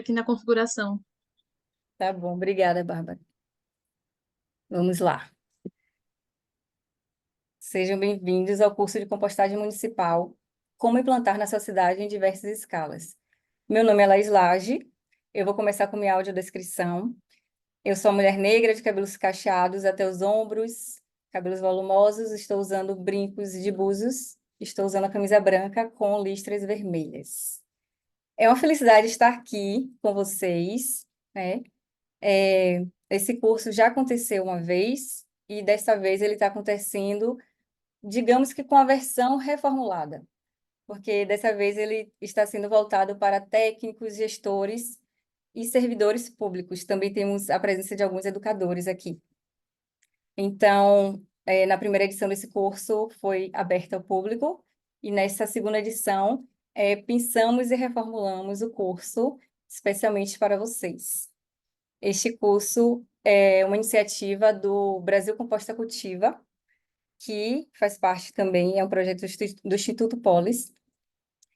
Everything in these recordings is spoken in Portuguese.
aqui na configuração. Tá bom, obrigada, Bárbara. Vamos lá. Sejam bem-vindos ao curso de compostagem municipal, Como implantar na sua cidade em diversas escalas. Meu nome é Laís Lage, eu vou começar com minha audiodescrição. Eu sou uma mulher negra de cabelos cacheados até os ombros, cabelos volumosos, estou usando brincos de búzios, estou usando a camisa branca com listras vermelhas. É uma felicidade estar aqui com vocês, né? Esse curso já aconteceu uma vez e dessa vez ele está acontecendo, digamos que com a versão reformulada, porque dessa vez ele está sendo voltado para técnicos, gestores e servidores públicos. Também temos a presença de alguns educadores aqui. Então, na primeira edição desse curso foi aberta ao público e nessa segunda edição pensamos e reformulamos o curso especialmente para vocês. Este curso é uma iniciativa do Brasil Composta Cultiva, que faz parte também, é um projeto do Instituto Polis,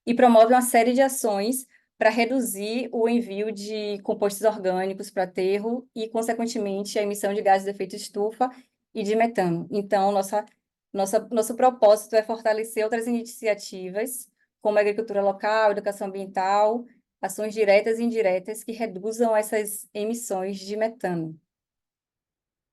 e promove uma série de ações para reduzir o envio de compostos orgânicos para aterro e, consequentemente, a emissão de gases de efeito estufa e de metano. Então, nosso propósito é fortalecer outras iniciativas, como a agricultura local, educação ambiental, ações diretas e indiretas que reduzam essas emissões de metano.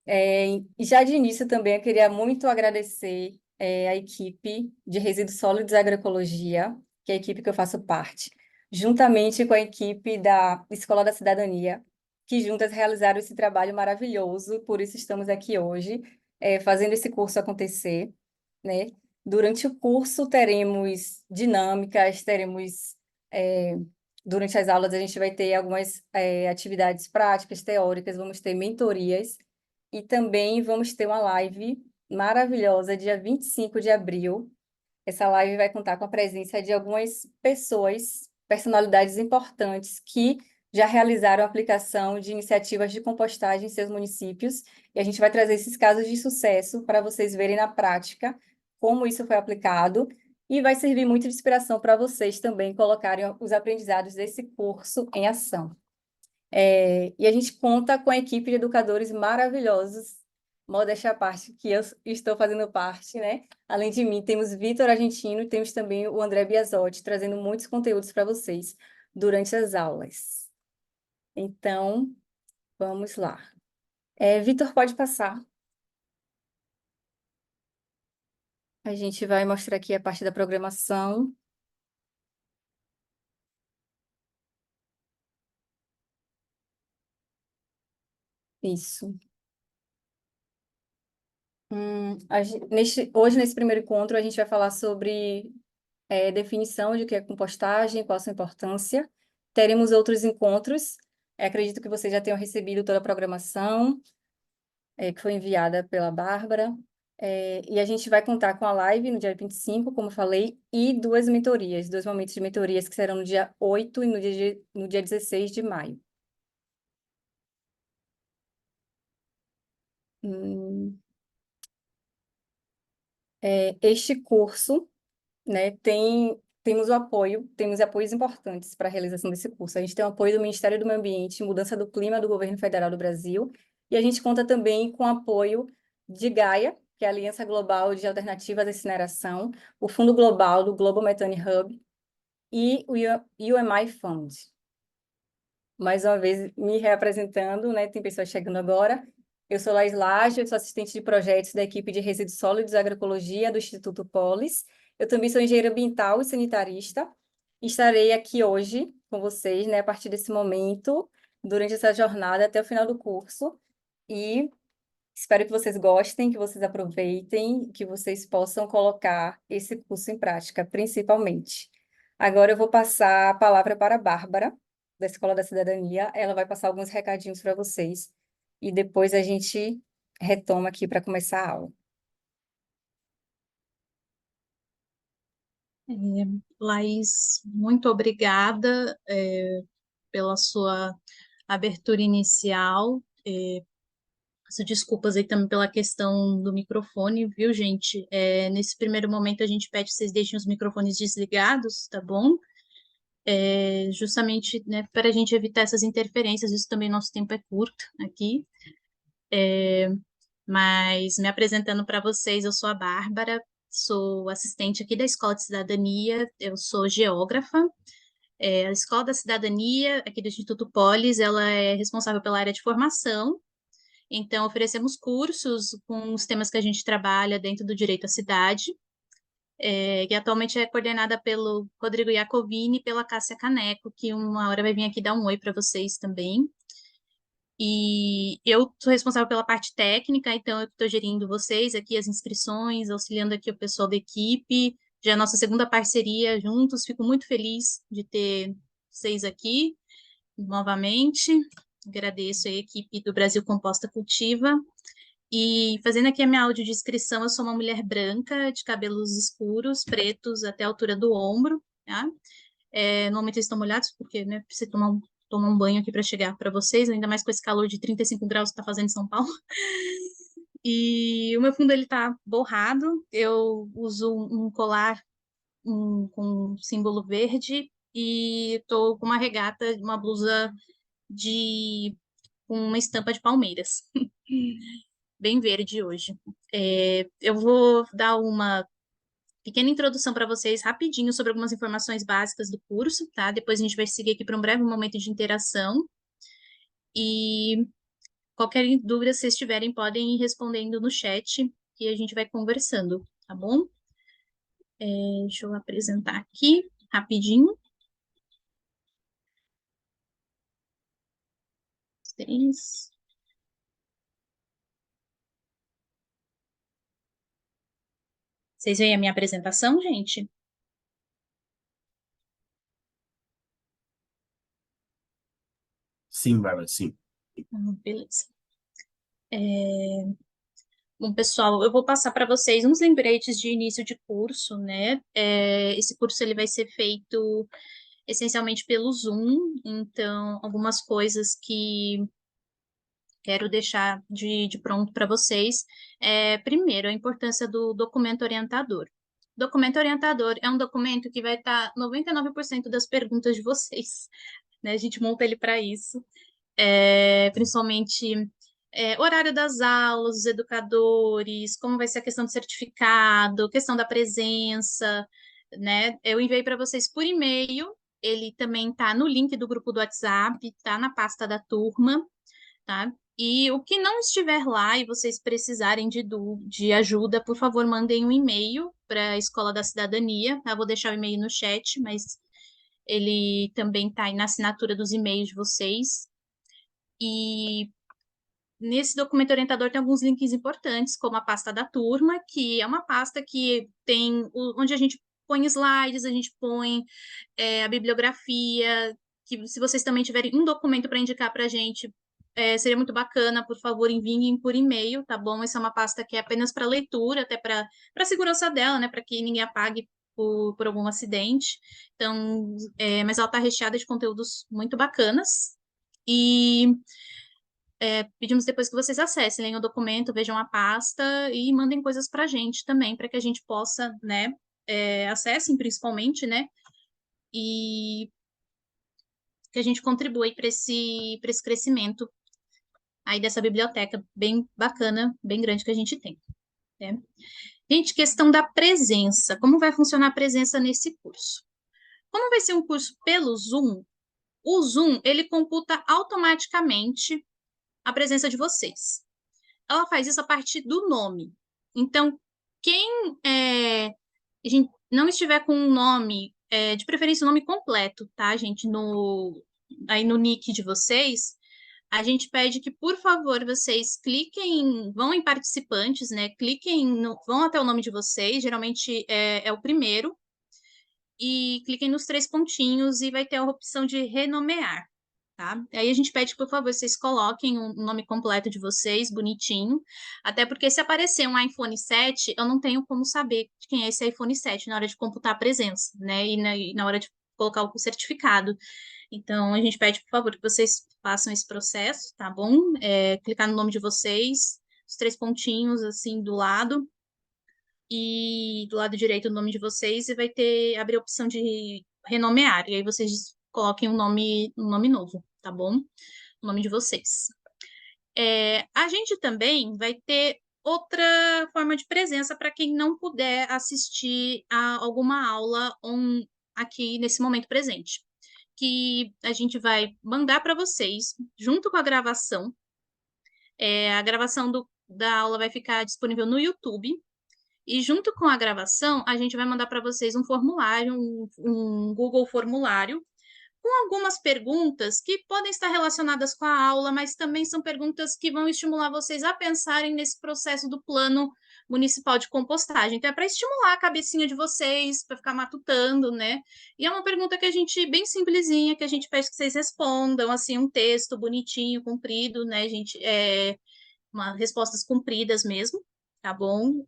E já de início também eu queria muito agradecer a equipe de resíduos sólidos e agroecologia, que é a equipe que eu faço parte, juntamente com a equipe da Escola da Cidadania, que juntas realizaram esse trabalho maravilhoso, por isso estamos aqui hoje, fazendo esse curso acontecer, né? Durante o curso teremos dinâmicas, durante as aulas a gente vai ter algumas atividades práticas, teóricas, vamos ter mentorias, e também vamos ter uma live maravilhosa, dia 25 de abril. Essa live vai contar com a presença de algumas pessoas, personalidades importantes, que já realizaram a aplicação de iniciativas de compostagem em seus municípios. E a gente vai trazer esses casos de sucesso para vocês verem na prática como isso foi aplicado. E vai servir muito de inspiração para vocês também colocarem os aprendizados desse curso em ação. E a gente conta com a equipe de educadores maravilhosos, modéstia à parte, que eu estou fazendo parte, né? Além de mim, temos Vitor Argentino e temos também o André Biasotti, trazendo muitos conteúdos para vocês durante as aulas. Então, vamos lá. Vitor, pode passar. A gente vai mostrar aqui a parte da programação. Isso. Hoje, nesse primeiro encontro, a gente vai falar sobre definição de o que é compostagem, qual a sua importância. Teremos outros encontros. Acredito que vocês já tenham recebido toda a programação, que foi enviada pela Bárbara. E a gente vai contar com a live no dia 25, como eu falei, e duas mentorias, dois momentos de mentorias que serão no dia 8 e no dia 16 de maio. Este curso, né, temos apoios importantes para a realização desse curso. A gente tem o apoio do Ministério do Meio Ambiente e Mudança do Clima do Governo Federal do Brasil, e a gente conta também com o apoio de Gaia, que é a Aliança Global de Alternativas à Incineração, o Fundo Global do Global Methane Hub e o UMI Fund. Mais uma vez, me reapresentando, né, tem pessoas chegando agora. Eu sou Laís Lage, eu sou assistente de projetos da equipe de resíduos sólidos e agroecologia do Instituto Polis. Eu também sou engenheira ambiental e sanitarista. Estarei aqui hoje com vocês, né, a partir desse momento, durante essa jornada até o final do curso. E espero que vocês gostem, que vocês aproveitem, que vocês possam colocar esse curso em prática, principalmente. Agora eu vou passar a palavra para a Bárbara, da Escola da Cidadania. Ela vai passar alguns recadinhos para vocês e depois a gente retoma aqui para começar a aula. Laís, muito obrigada pela sua abertura inicial. Peço desculpas aí também pela questão do microfone, viu, gente? Nesse primeiro momento, a gente pede que vocês deixem os microfones desligados, tá bom? justamente, né, para a gente evitar essas interferências. Isso também, nosso tempo é curto aqui. Mas me apresentando para vocês, eu sou a Bárbara, sou assistente aqui da Escola de Cidadania, eu sou geógrafa. A Escola da Cidadania, aqui do Instituto Polis, ela é responsável pela área de formação. Então, oferecemos cursos com os temas que a gente trabalha dentro do direito à cidade, que atualmente é coordenada pelo Rodrigo Iacovini e pela Cássia Caneco, que uma hora vai vir aqui dar um oi para vocês também. E eu sou responsável pela parte técnica, então eu estou gerindo vocês aqui, as inscrições, auxiliando aqui o pessoal da equipe. Já é a nossa segunda parceria juntos, fico muito feliz de ter vocês aqui novamente. Agradeço a equipe do Brasil Composta Cultiva. E fazendo aqui a minha audiodescrição, eu sou uma mulher branca, de cabelos escuros, pretos, até a altura do ombro, tá? Normalmente eles estão molhados, porque, né, precisa tomar um banho aqui para chegar para vocês, ainda mais com esse calor de 35 graus que está fazendo em São Paulo. E o meu fundo, ele tá borrado, eu uso um colar com um símbolo verde e estou com uma regata, uma blusa com uma estampa de palmeiras, bem verde hoje. Eu vou dar uma pequena introdução para vocês rapidinho sobre algumas informações básicas do curso, tá? Depois a gente vai seguir aqui para um breve momento de interação. E qualquer dúvida que vocês tiverem, podem ir respondendo no chat e a gente vai conversando, tá bom? Deixa eu apresentar aqui rapidinho. Três. Vocês veem a minha apresentação, gente? Sim, Bárbara, sim. Beleza. Bom, pessoal, eu vou passar para vocês uns lembretes de início de curso, né? Esse curso ele vai ser feito essencialmente pelo Zoom, então algumas coisas que quero deixar de pronto para vocês. Primeiro, a importância do documento orientador. Documento orientador é um documento que vai estar 99% das perguntas de vocês, né? A gente monta ele para isso, principalmente horário das aulas, os educadores, como vai ser a questão do certificado, questão da presença, né? Eu enviei para vocês por e-mail, ele também está no link do grupo do WhatsApp, está na pasta da turma, tá? E o que não estiver lá e vocês precisarem de ajuda, por favor, mandem um e-mail para a Escola da Cidadania, tá? Vou deixar o e-mail no chat, mas ele também está aí na assinatura dos e-mails de vocês. E nesse documento orientador tem alguns links importantes, como a pasta da turma, que é uma pasta que tem onde a gente põe slides, a gente põe a bibliografia, que se vocês também tiverem um documento para indicar para a gente, seria muito bacana, por favor, enviem por e-mail, tá bom? Essa é uma pasta que é apenas para leitura, até para a segurança dela, né? Para que ninguém apague por algum acidente. Então, mas ela está recheada de conteúdos muito bacanas. E pedimos depois que vocês acessem, leiam o documento, vejam a pasta e mandem coisas para a gente também, para que a gente possa, né? Acessem principalmente, né? E que a gente contribui para esse crescimento aí dessa biblioteca bem bacana, bem grande que a gente tem, né? Gente, questão da presença. Como vai funcionar a presença nesse curso? Como vai ser um curso pelo Zoom, o Zoom, ele computa automaticamente a presença de vocês. Ela faz isso a partir do nome. Então, quem a gente não estiver com um nome, de preferência o nome completo, tá, gente, aí no nick de vocês, a gente pede que, por favor, vocês vão em participantes, né? Vão até o nome de vocês, geralmente é o primeiro, e cliquem nos três pontinhos e vai ter a opção de renomear, tá? Aí a gente pede que, por favor, vocês coloquem o nome completo de vocês, bonitinho, até porque se aparecer um iPhone 7, eu não tenho como saber de quem é esse iPhone 7 na hora de computar a presença, né? E na hora de colocar o certificado. Então, a gente pede, por favor, que vocês façam esse processo, tá bom? Clicar no nome de vocês, os três pontinhos, assim, do lado, e do lado direito o nome de vocês, e vai abrir a opção de renomear, e aí vocês coloquem um nome novo, tá bom? O nome de vocês. A gente também vai ter outra forma de presença para quem não puder assistir a alguma aula aqui nesse momento presente, que a gente vai mandar para vocês, junto com a gravação. A gravação da aula vai ficar disponível no YouTube, e junto com a gravação, a gente vai mandar para vocês um formulário, um Google formulário, com algumas perguntas que podem estar relacionadas com a aula, mas também são perguntas que vão estimular vocês a pensarem nesse processo do plano municipal de compostagem. Então, é para estimular a cabecinha de vocês, para ficar matutando, né? E é uma pergunta que a gente, bem simplesinha, que a gente pede que vocês respondam, assim, um texto bonitinho, comprido, né, gente? Respostas compridas mesmo, tá bom?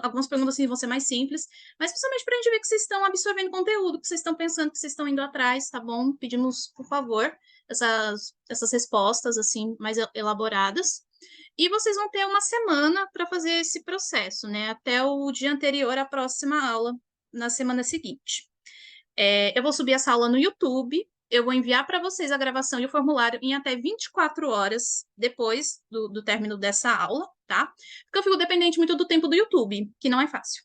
Algumas perguntas assim vão ser mais simples, mas principalmente para a gente ver que vocês estão absorvendo conteúdo, que vocês estão pensando, que vocês estão indo atrás, tá bom? Pedimos, por favor, essas respostas assim mais elaboradas. E vocês vão ter uma semana para fazer esse processo, né? Até o dia anterior à próxima aula, na semana seguinte. Eu vou subir essa aula no YouTube, eu vou enviar para vocês a gravação e o formulário em até 24 horas depois do término dessa aula, tá? Porque eu fico dependente muito do tempo do YouTube, que não é fácil,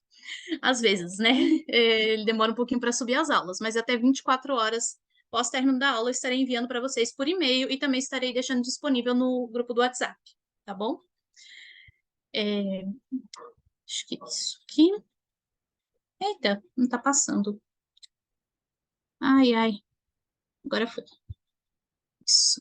às vezes, né? Ele demora um pouquinho para subir as aulas, mas até 24 horas pós-término da aula eu estarei enviando para vocês por e-mail e também estarei deixando disponível no grupo do WhatsApp, tá bom? Acho que é isso aqui. Eita, não tá passando. Ai, ai. Agora foi. Isso.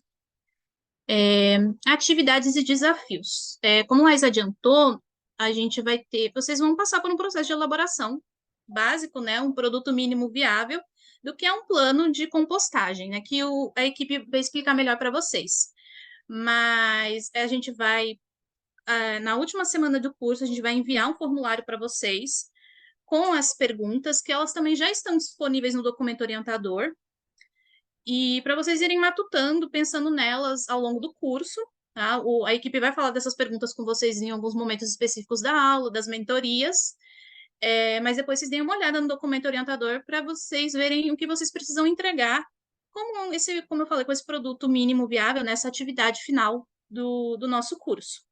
Atividades e desafios. Como o Lais adiantou, a gente vai ter. Vocês vão passar por um processo de elaboração básico, né? Um produto mínimo viável do que é um plano de compostagem, né? Que a equipe vai explicar melhor para vocês. Mas a gente vai, na última semana do curso, a gente vai enviar um formulário para vocês com as perguntas, que elas também já estão disponíveis no documento orientador. E para vocês irem matutando, pensando nelas ao longo do curso, tá? A equipe vai falar dessas perguntas com vocês em alguns momentos específicos da aula, das mentorias, mas depois vocês deem uma olhada no documento orientador para vocês verem o que vocês precisam entregar, como eu falei, com esse produto mínimo viável, nessa atividade final do nosso curso.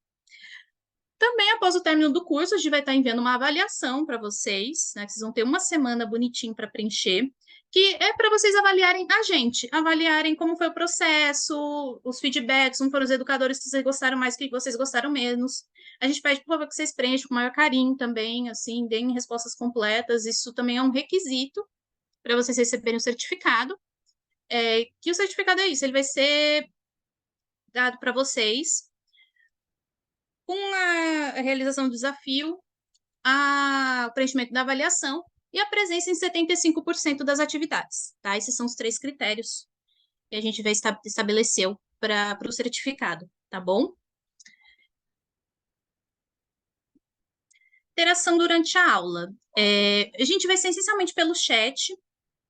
Também, após o término do curso, a gente vai estar enviando uma avaliação para vocês, né? Que vocês vão ter uma semana bonitinho para preencher, que é para vocês avaliarem a gente, avaliarem como foi o processo, os feedbacks, como foram os educadores que vocês gostaram mais, que vocês gostaram menos. A gente pede, por favor, que vocês preencham com maior carinho também, assim, deem respostas completas. Isso também é um requisito para vocês receberem o certificado. Que o certificado é isso, ele vai ser dado para vocês com a realização do desafio, o preenchimento da avaliação e a presença em 75% das atividades, tá? Esses são os 3 critérios que a gente vai estabeleceu para o certificado, tá bom? Interação durante a aula. A gente vai ser essencialmente pelo chat.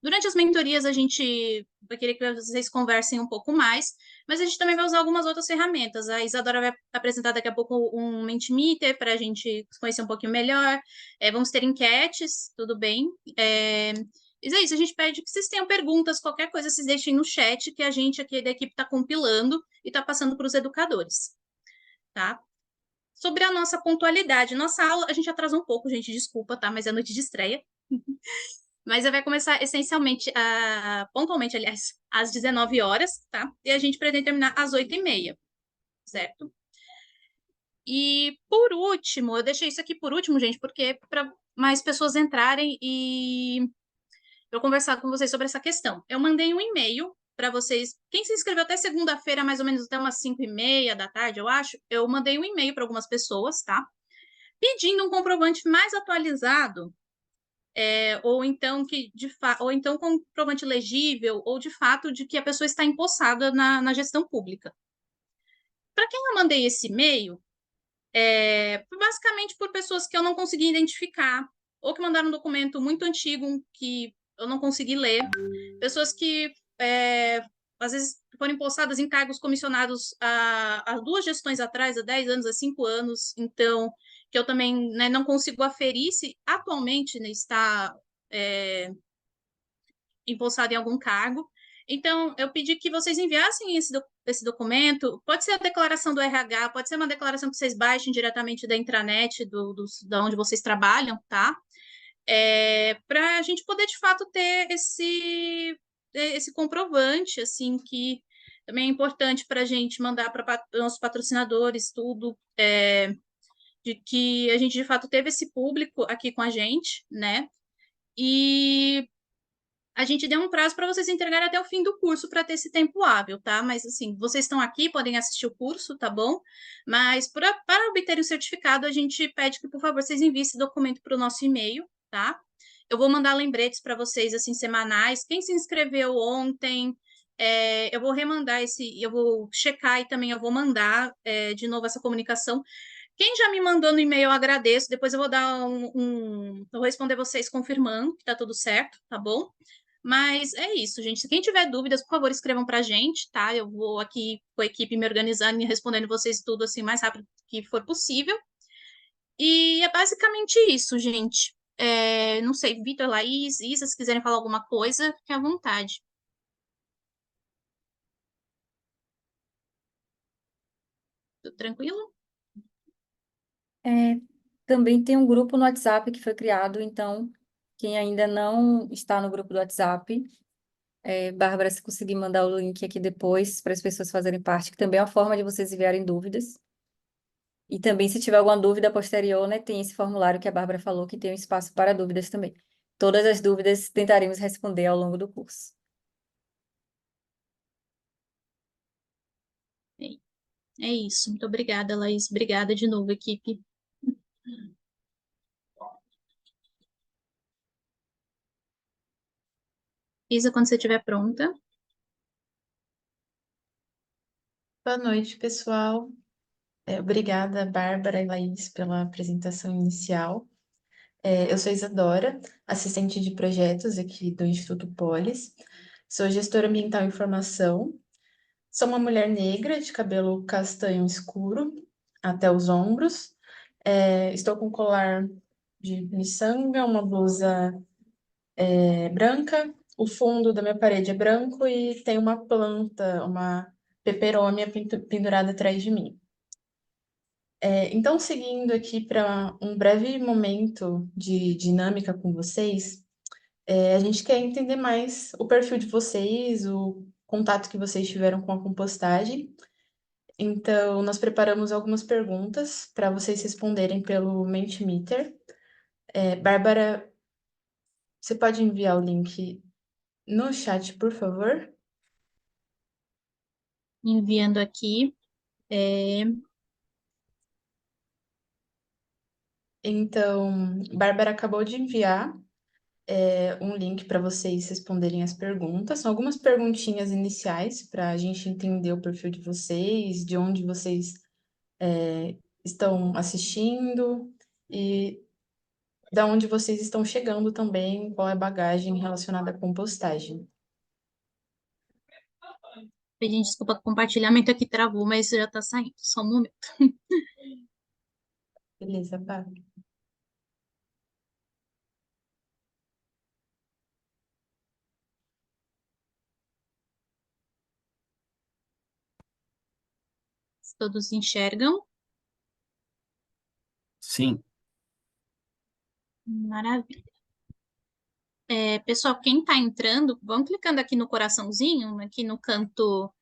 Durante as mentorias, a gente vai querer que vocês conversem um pouco mais, mas a gente também vai usar algumas outras ferramentas. A Isadora vai apresentar daqui a pouco um Mentimeter para a gente conhecer um pouquinho melhor. Vamos ter enquetes, tudo bem? Mas é isso, a gente pede que vocês tenham perguntas, qualquer coisa, vocês deixem no chat, que a gente aqui da equipe está compilando e está passando para os educadores, tá? Sobre a nossa pontualidade, nossa aula, a gente atrasou um pouco, gente, desculpa, tá? Mas é noite de estreia. Mas vai começar essencialmente, pontualmente, aliás, às 19 horas, tá? E a gente pretende terminar às 8h30, certo? E por último, eu deixei isso aqui por último, gente, porque para mais pessoas entrarem e eu conversar com vocês sobre essa questão. Eu mandei um e-mail para vocês. Quem se inscreveu até segunda-feira, mais ou menos até umas 5h30 da tarde, eu acho, eu mandei um e-mail para algumas pessoas, tá? Pedindo um comprovante mais atualizado ou então ou então comprovante legível, ou de fato de que a pessoa está empossada na gestão pública. Para quem eu mandei esse e-mail, basicamente por pessoas que eu não consegui identificar, ou que mandaram um documento muito antigo que eu não consegui ler, pessoas que às vezes foram empossadas em cargos comissionados há 2 gestões atrás, há 10 anos, há 5 anos, então que eu também, né, não consigo aferir se atualmente, né, está empossado em algum cargo. Então, eu pedi que vocês enviassem esse documento. Pode ser a declaração do RH, pode ser uma declaração que vocês baixem diretamente da intranet da onde vocês trabalham, tá? Para a gente poder, de fato, ter esse comprovante, assim, que também é importante para a gente mandar para nossos patrocinadores, tudo, de que a gente, de fato, teve esse público aqui com a gente, né? E a gente deu um prazo para vocês entregarem até o fim do curso para ter esse tempo hábil, tá? Mas assim, vocês estão aqui, podem assistir o curso, tá bom? Mas para obter o certificado, a gente pede que, por favor, vocês enviem esse documento para o nosso e-mail, tá? Eu vou mandar lembretes para vocês, assim, semanais. Quem se inscreveu ontem, eu vou remandar eu vou checar e também eu vou mandar de novo essa comunicação. Quem já me mandou no e-mail, eu agradeço. Depois eu vou dar eu vou responder vocês confirmando que tá tudo certo, tá bom? Mas é isso, gente. Se quem tiver dúvidas, por favor, escrevam para a gente, tá? Eu vou aqui com a equipe me organizando e respondendo vocês tudo assim mais rápido que for possível. E é basicamente isso, gente. Não sei, Vitor, Laís, Isa, se quiserem falar alguma coisa, fique à vontade. Tudo tranquilo? É, também tem um grupo no WhatsApp que foi criado, então, quem ainda não está no grupo do WhatsApp, Bárbara, se conseguir mandar o link aqui depois para as pessoas fazerem parte, que também é uma forma de vocês enviarem dúvidas. E também, se tiver alguma dúvida posterior, né, tem esse formulário que a Bárbara falou, que tem um espaço para dúvidas também. Todas as dúvidas tentaremos responder ao longo do curso. É isso. Muito obrigada, Laís. Obrigada de novo, equipe. Isa, quando você estiver pronta. Boa noite, pessoal. Obrigada, Bárbara e Laís, pela apresentação inicial. Eu sou Isadora, assistente de projetos aqui do Instituto Polis. Sou gestora ambiental e informação. Sou uma mulher negra de cabelo castanho escuro até os ombros. Estou com um colar de miçanga, uma blusa branca. O fundo da minha parede é branco e tem uma planta, uma peperômia pendurada atrás de mim. Então, seguindo aqui para um breve momento de dinâmica com vocês, a gente quer entender mais o perfil de vocês, o contato que vocês tiveram com a compostagem. Então, nós preparamos algumas perguntas para vocês responderem pelo Mentimeter. Bárbara, você pode enviar o link no chat, por favor? Enviando aqui. Então, Bárbara acabou de enviar um link para vocês responderem as perguntas. São algumas perguntinhas iniciais para a gente entender o perfil de vocês, de onde vocês estão assistindo e da onde vocês estão chegando também, qual é a bagagem relacionada à compostagem. Pedindo desculpa, o compartilhamento aqui travou, mas já tá saindo. Só um momento. Beleza, Bárbara? Todos enxergam? Sim, Maravilha. Pessoal, quem está entrando, vão clicando aqui no coraçãozinho, aqui no canto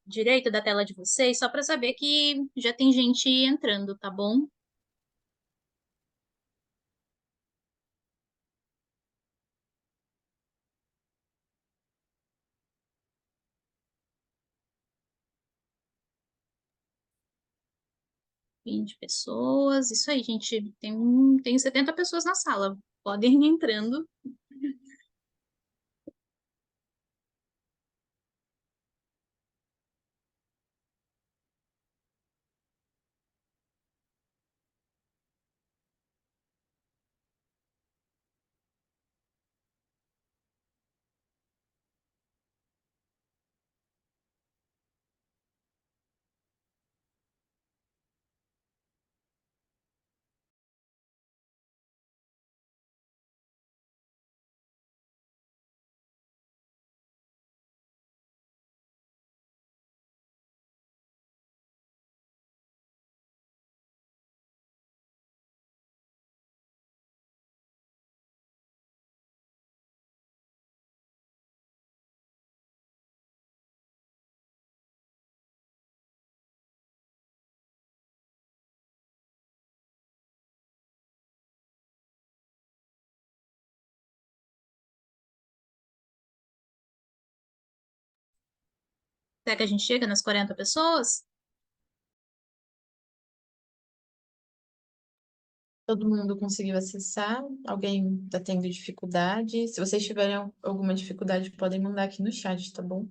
direito da tela de vocês, só para saber que já tem gente entrando, tá bom? Vinte pessoas, isso aí, gente. Tem 70 pessoas na sala. Podem ir entrando. Até que a gente chega nas 40 pessoas? Todo mundo conseguiu acessar? Alguém está tendo dificuldade? Se vocês tiverem alguma dificuldade, podem mandar aqui no chat, tá bom?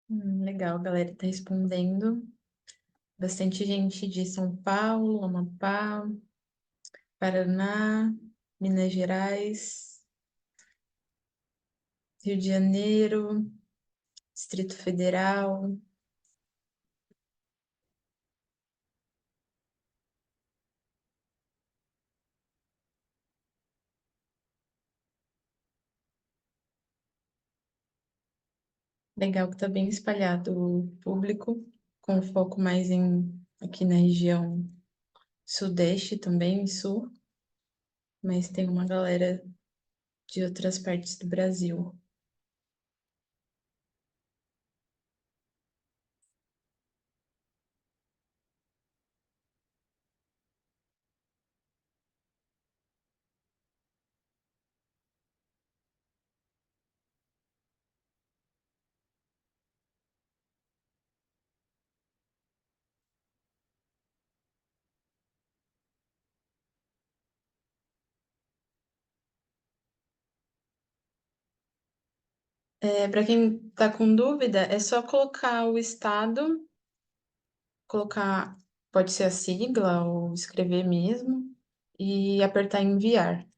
Legal, a galera está respondendo. Bastante gente de São Paulo, Amapá, Paraná, Minas Gerais, Rio de Janeiro, Distrito Federal. Legal que está bem espalhado o público, com foco mais aqui na região Sudeste também, e Sul, mas tem uma galera de outras partes do Brasil. Para quem está com dúvida, é só colocar o estado, colocar, pode ser a sigla ou escrever mesmo, e apertar enviar.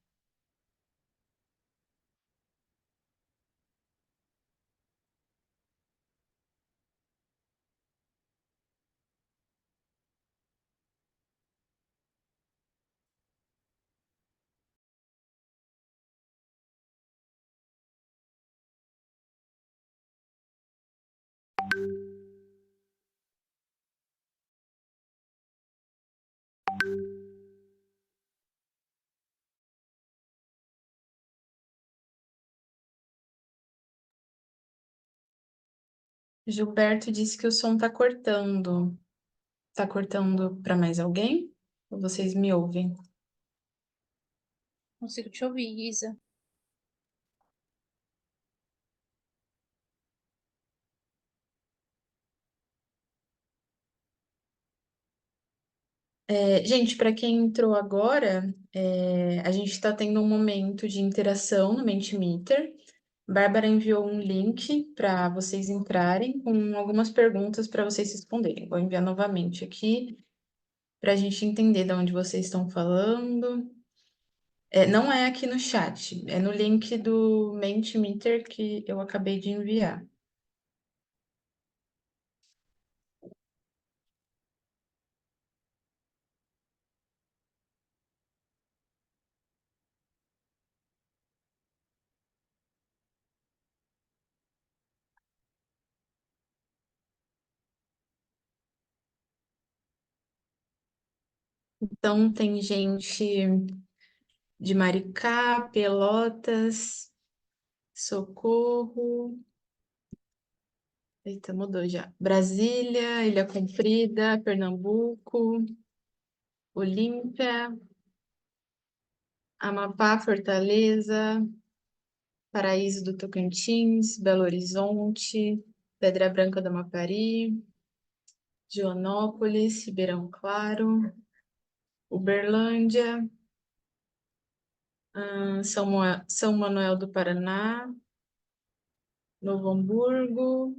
Gilberto disse que o som está cortando. Está cortando para mais alguém? Ou vocês me ouvem? Consigo te ouvir, Isa. Gente, para quem entrou agora, a gente está tendo um momento de interação no Mentimeter. Bárbara enviou um link para vocês entrarem com algumas perguntas para vocês responderem. Vou enviar novamente aqui para a gente entender de onde vocês estão falando. Não é aqui no chat, é no link do Mentimeter que eu acabei de enviar. Então, tem gente de Maricá, Pelotas, Socorro. Eita, mudou já. Brasília, Ilha Comprida, Pernambuco, Olímpia, Amapá, Fortaleza, Paraíso do Tocantins, Belo Horizonte, Pedra Branca do Amapari, Joanópolis, Ribeirão Claro, Uberlândia, São Manuel do Paraná, Novo Hamburgo,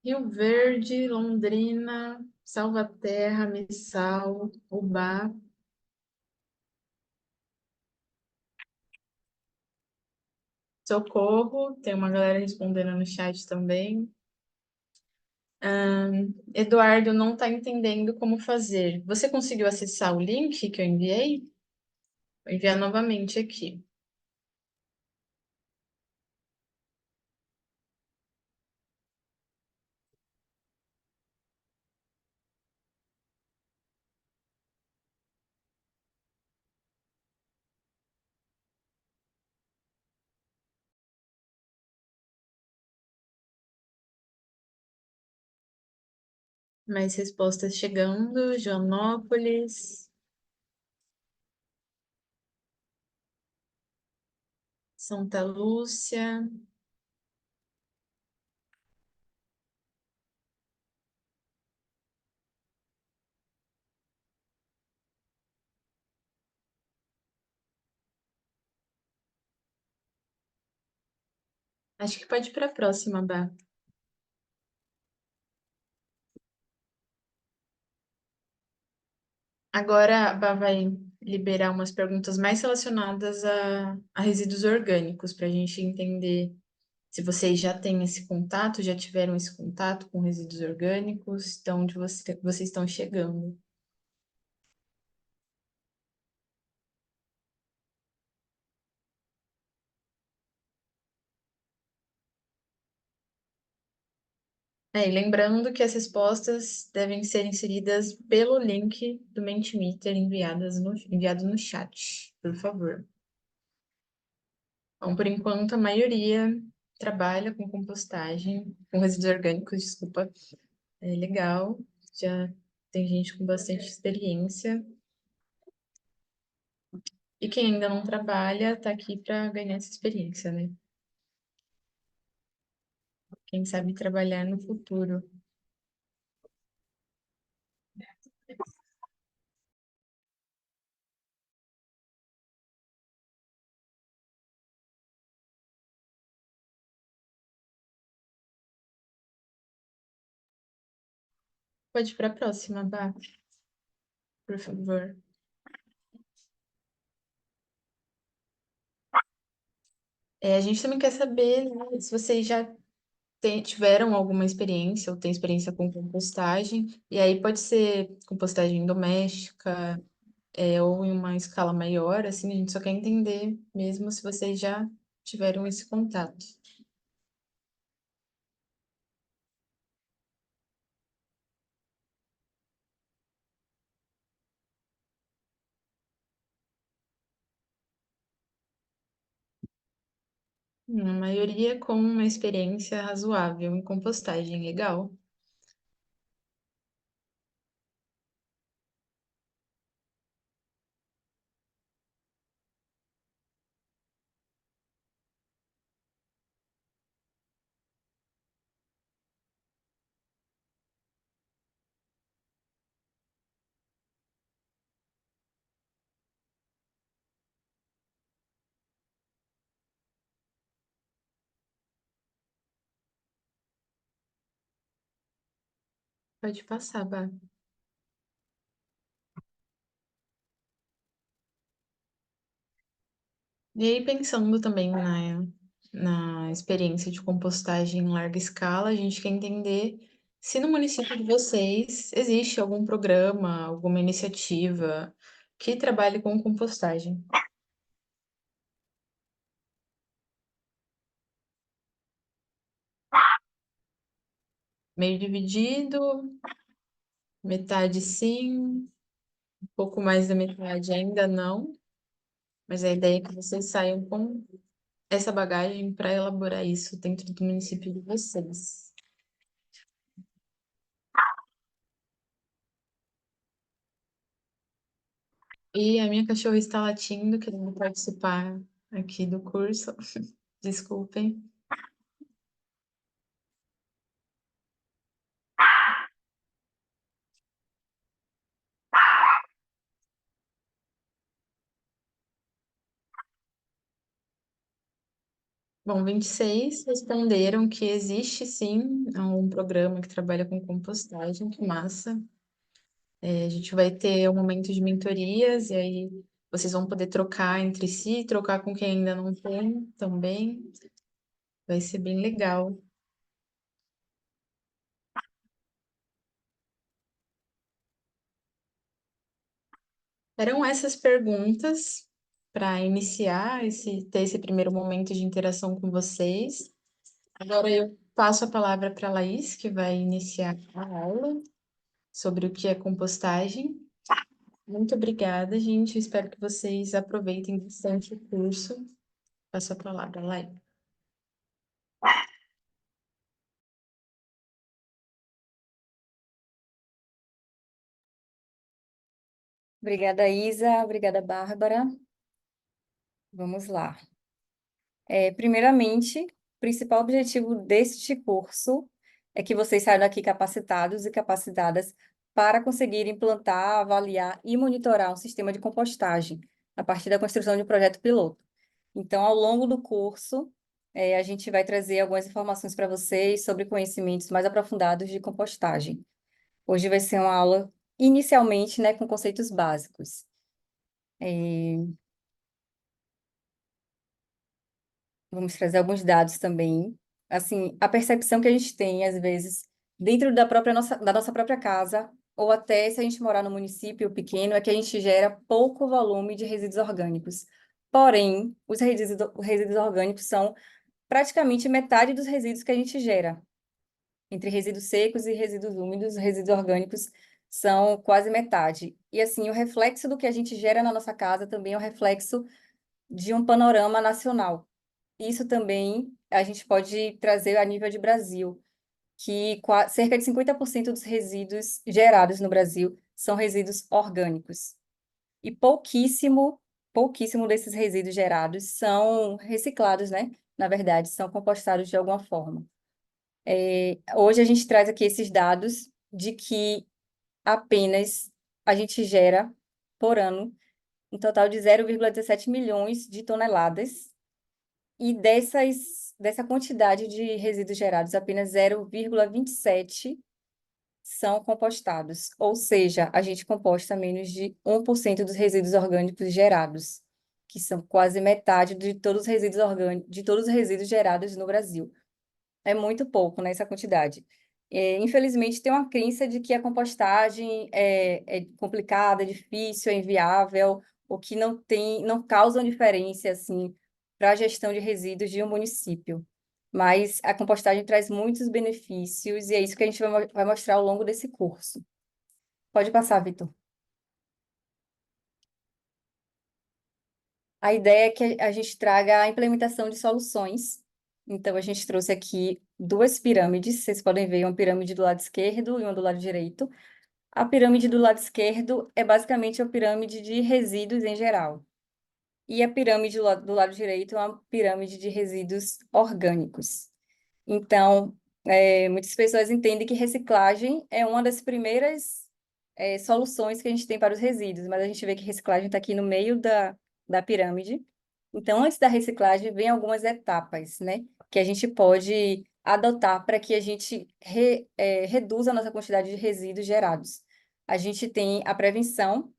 Rio Verde, Londrina, Salvaterra, Missal, Ubá. Socorro, tem uma galera respondendo no chat também. Eduardo não está entendendo como fazer. Você conseguiu acessar o link que eu enviei? Vou enviar novamente aqui. Mais respostas chegando. Joanópolis, Santa Lúcia. Acho que pode ir para a próxima, Bá. Agora a Bá vai liberar umas perguntas mais relacionadas a resíduos orgânicos, para a gente entender se vocês já têm esse contato, já tiveram esse contato com resíduos orgânicos, então onde vocês estão chegando. E lembrando que as respostas devem ser inseridas pelo link do Mentimeter enviado no chat, por favor. Bom, por enquanto, a maioria trabalha com compostagem, com resíduos orgânicos, desculpa. É legal, já tem gente com bastante experiência. E quem ainda não trabalha, está aqui para ganhar essa experiência, né? Quem sabe trabalhar no futuro. Pode ir para a próxima, Bá, por favor. A gente também quer saber, né, se vocês já tiveram alguma experiência ou têm experiência com compostagem, e aí pode ser compostagem doméstica, ou em uma escala maior, assim, a gente só quer entender mesmo se vocês já tiveram esse contato. A maioria com uma experiência razoável em compostagem, legal. Pode passar, Bá. E aí, pensando também na experiência de compostagem em larga escala, a gente quer entender se no município de vocês existe algum programa, alguma iniciativa que trabalhe com compostagem. Meio dividido, metade sim, um pouco mais da metade ainda não, mas a ideia é que vocês saiam com essa bagagem para elaborar isso dentro do município de vocês. E a minha cachorra está latindo, querendo participar aqui do curso. Desculpem. Bom, 26 responderam que existe sim um programa que trabalha com compostagem, que massa. A gente vai ter um momento de mentorias, e aí vocês vão poder trocar entre si, trocar com quem ainda não tem também. Vai ser bem legal. Eram essas perguntas para iniciar ter esse primeiro momento de interação com vocês. Agora eu passo a palavra para a Laís, que vai iniciar a aula sobre o que é compostagem. Muito obrigada, gente. Espero que vocês aproveitem bastante o curso. Passo a palavra, Laís. Obrigada, Isa. Obrigada, Bárbara. Vamos lá. Primeiramente, o principal objetivo deste curso é que vocês saiam daqui capacitados e capacitadas para conseguir implantar, avaliar e monitorar um sistema de compostagem a partir da construção de um projeto piloto. Então, ao longo do curso, a gente vai trazer algumas informações para vocês sobre conhecimentos mais aprofundados de compostagem. Hoje vai ser uma aula, inicialmente, né, com conceitos básicos. Vamos trazer alguns dados também. Assim, a percepção que a gente tem, às vezes, dentro da nossa própria casa, ou até se a gente morar no município pequeno, é que a gente gera pouco volume de resíduos orgânicos. Porém, os resíduos orgânicos são praticamente metade dos resíduos que a gente gera. Entre resíduos secos e resíduos úmidos, os resíduos orgânicos são quase metade. E, assim, o reflexo do que a gente gera na nossa casa também é o reflexo de um panorama nacional. Isso também a gente pode trazer a nível de Brasil, que cerca de 50% dos resíduos gerados no Brasil são resíduos orgânicos. E pouquíssimo desses resíduos gerados são reciclados, né? Na verdade, são compostados de alguma forma. Hoje a gente traz aqui esses dados de que apenas a gente gera, por ano, um total de 0,17 milhões de toneladas. E dessa quantidade de resíduos gerados, apenas 0,27 são compostados. Ou seja, a gente composta menos de 1% dos resíduos orgânicos gerados, que são quase metade de todos os resíduos orgânicos, de todos os resíduos gerados no Brasil. É muito pouco, né, essa quantidade. Infelizmente, tem uma crença de que a compostagem é complicada, é difícil, é inviável, ou que não causam diferença, assim, para a gestão de resíduos de um município. Mas a compostagem traz muitos benefícios e é isso que a gente vai mostrar ao longo desse curso. Pode passar, Vitor. A ideia é que a gente traga a implementação de soluções. Então, a gente trouxe aqui duas pirâmides. Vocês podem ver uma pirâmide do lado esquerdo e uma do lado direito. A pirâmide do lado esquerdo é basicamente a pirâmide de resíduos em geral. E a pirâmide do lado direito é uma pirâmide de resíduos orgânicos. Então, muitas pessoas entendem que reciclagem é uma das primeiras soluções que a gente tem para os resíduos, mas a gente vê que reciclagem está aqui no meio da pirâmide. Então, antes da reciclagem, vem algumas etapas, né, que a gente pode adotar para que a gente reduza a nossa quantidade de resíduos gerados. A gente tem a prevenção,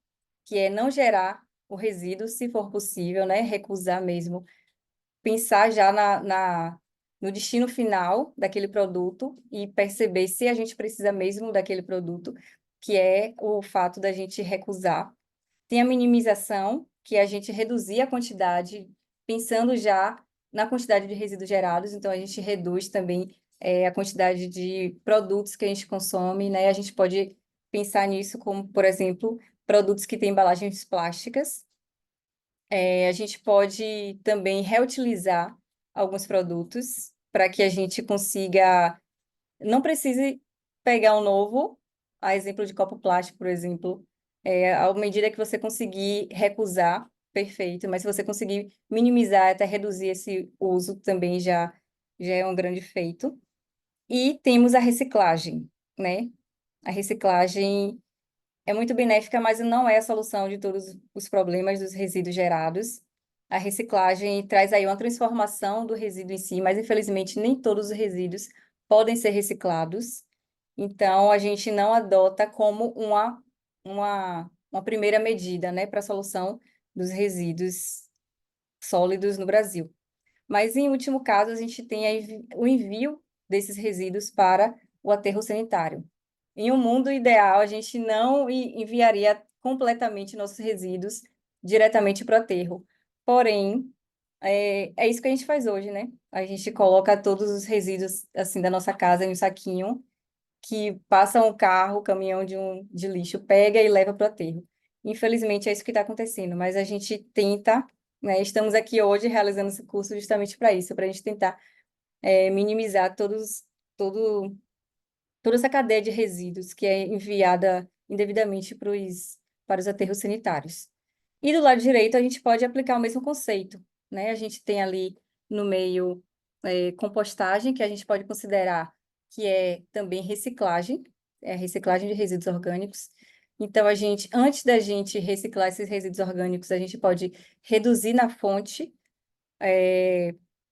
que é não gerar o resíduo, se for possível, né, recusar mesmo, pensar já no destino final daquele produto e perceber se a gente precisa mesmo daquele produto, que é o fato da gente recusar. Tem a minimização, que é a gente reduzir a quantidade, pensando já na quantidade de resíduos gerados, então a gente reduz também a quantidade de produtos que a gente consome, né? A gente pode pensar nisso como, por exemplo, produtos que têm embalagens plásticas. A gente pode também reutilizar alguns produtos para que a gente consiga, não precise pegar um novo, a exemplo de copo plástico, por exemplo, à medida que você conseguir recusar, perfeito, mas se você conseguir minimizar, até reduzir esse uso, também já é um grande feito. E temos a reciclagem, né? A reciclagem é muito benéfica, mas não é a solução de todos os problemas dos resíduos gerados. A reciclagem traz aí uma transformação do resíduo em si, mas infelizmente nem todos os resíduos podem ser reciclados. Então, a gente não adota como uma primeira medida, né, para a solução dos resíduos sólidos no Brasil. Mas, em último caso, a gente tem aí o envio desses resíduos para o aterro sanitário. Em um mundo ideal, a gente não enviaria completamente nossos resíduos diretamente para o aterro. Porém, é isso que a gente faz hoje, né? A gente coloca todos os resíduos assim da nossa casa em um saquinho que passa um carro, um caminhão de lixo, pega e leva para o aterro. Infelizmente, é isso que está acontecendo, mas a gente tenta, né? Estamos aqui hoje realizando esse curso justamente para isso, para a gente tentar minimizar todo, toda essa cadeia de resíduos que é enviada indevidamente para os aterros sanitários. E do lado direito, a gente pode aplicar o mesmo conceito, né? A gente tem ali no meio compostagem, que a gente pode considerar que é também reciclagem, é reciclagem de resíduos orgânicos. Então, antes da gente reciclar esses resíduos orgânicos, a gente pode reduzir na fonte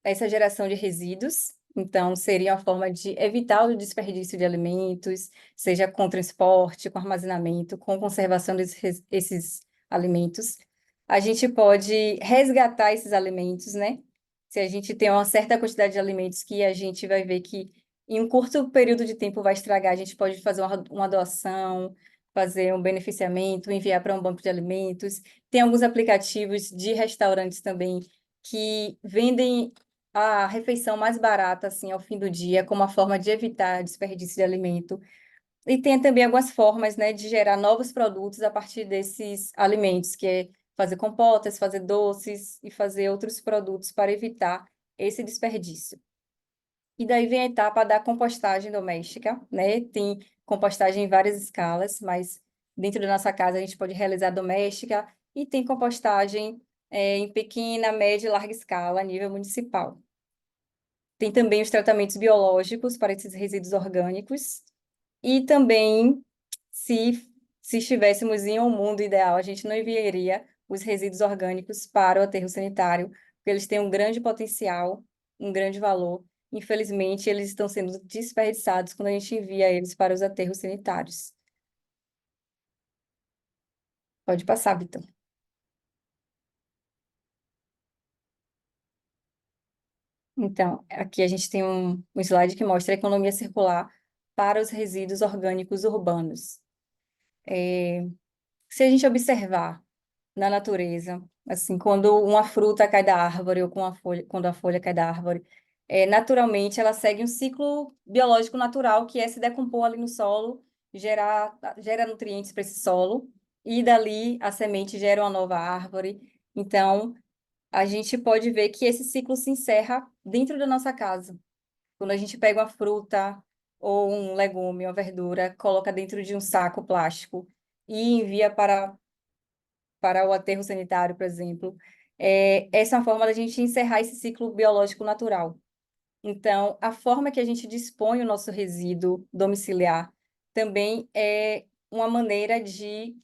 essa geração de resíduos. Então, seria uma forma de evitar o desperdício de alimentos, seja com transporte, com armazenamento, com conservação esses alimentos. A gente pode resgatar esses alimentos, né? Se a gente tem uma certa quantidade de alimentos que a gente vai ver que em um curto período de tempo vai estragar, a gente pode fazer uma doação, fazer um beneficiamento, enviar para um banco de alimentos. Tem alguns aplicativos de restaurantes também que vendem a refeição mais barata, assim, ao fim do dia, como uma forma de evitar desperdício de alimento. E tem também algumas formas, né, de gerar novos produtos a partir desses alimentos, que é fazer compotas, fazer doces e fazer outros produtos para evitar esse desperdício. E daí vem a etapa da compostagem doméstica, né? Tem compostagem em várias escalas, mas dentro da nossa casa a gente pode realizar doméstica e tem compostagem em pequena, média e larga escala a nível municipal. Tem também os tratamentos biológicos para esses resíduos orgânicos e também, se, se estivéssemos em um mundo ideal, a gente não enviaria os resíduos orgânicos para o aterro sanitário, porque eles têm um grande potencial, um grande valor. Infelizmente, eles estão sendo desperdiçados quando a gente envia eles para os aterros sanitários. Pode passar, Vitor. Então, aqui a gente tem um slide que mostra a economia circular para os resíduos orgânicos urbanos. Se a gente observar na natureza, assim, quando uma fruta cai da árvore ou quando a folha cai da árvore, naturalmente ela segue um ciclo biológico natural, que é se decompor ali no solo, gera nutrientes para esse solo, e dali a semente gera uma nova árvore. Então, a gente pode ver que esse ciclo se encerra dentro da nossa casa. Quando a gente pega uma fruta ou um legume, uma verdura, coloca dentro de um saco plástico e envia para o aterro sanitário, por exemplo, essa é uma forma da gente encerrar esse ciclo biológico natural. Então, a forma que a gente dispõe o nosso resíduo domiciliar também é uma maneira de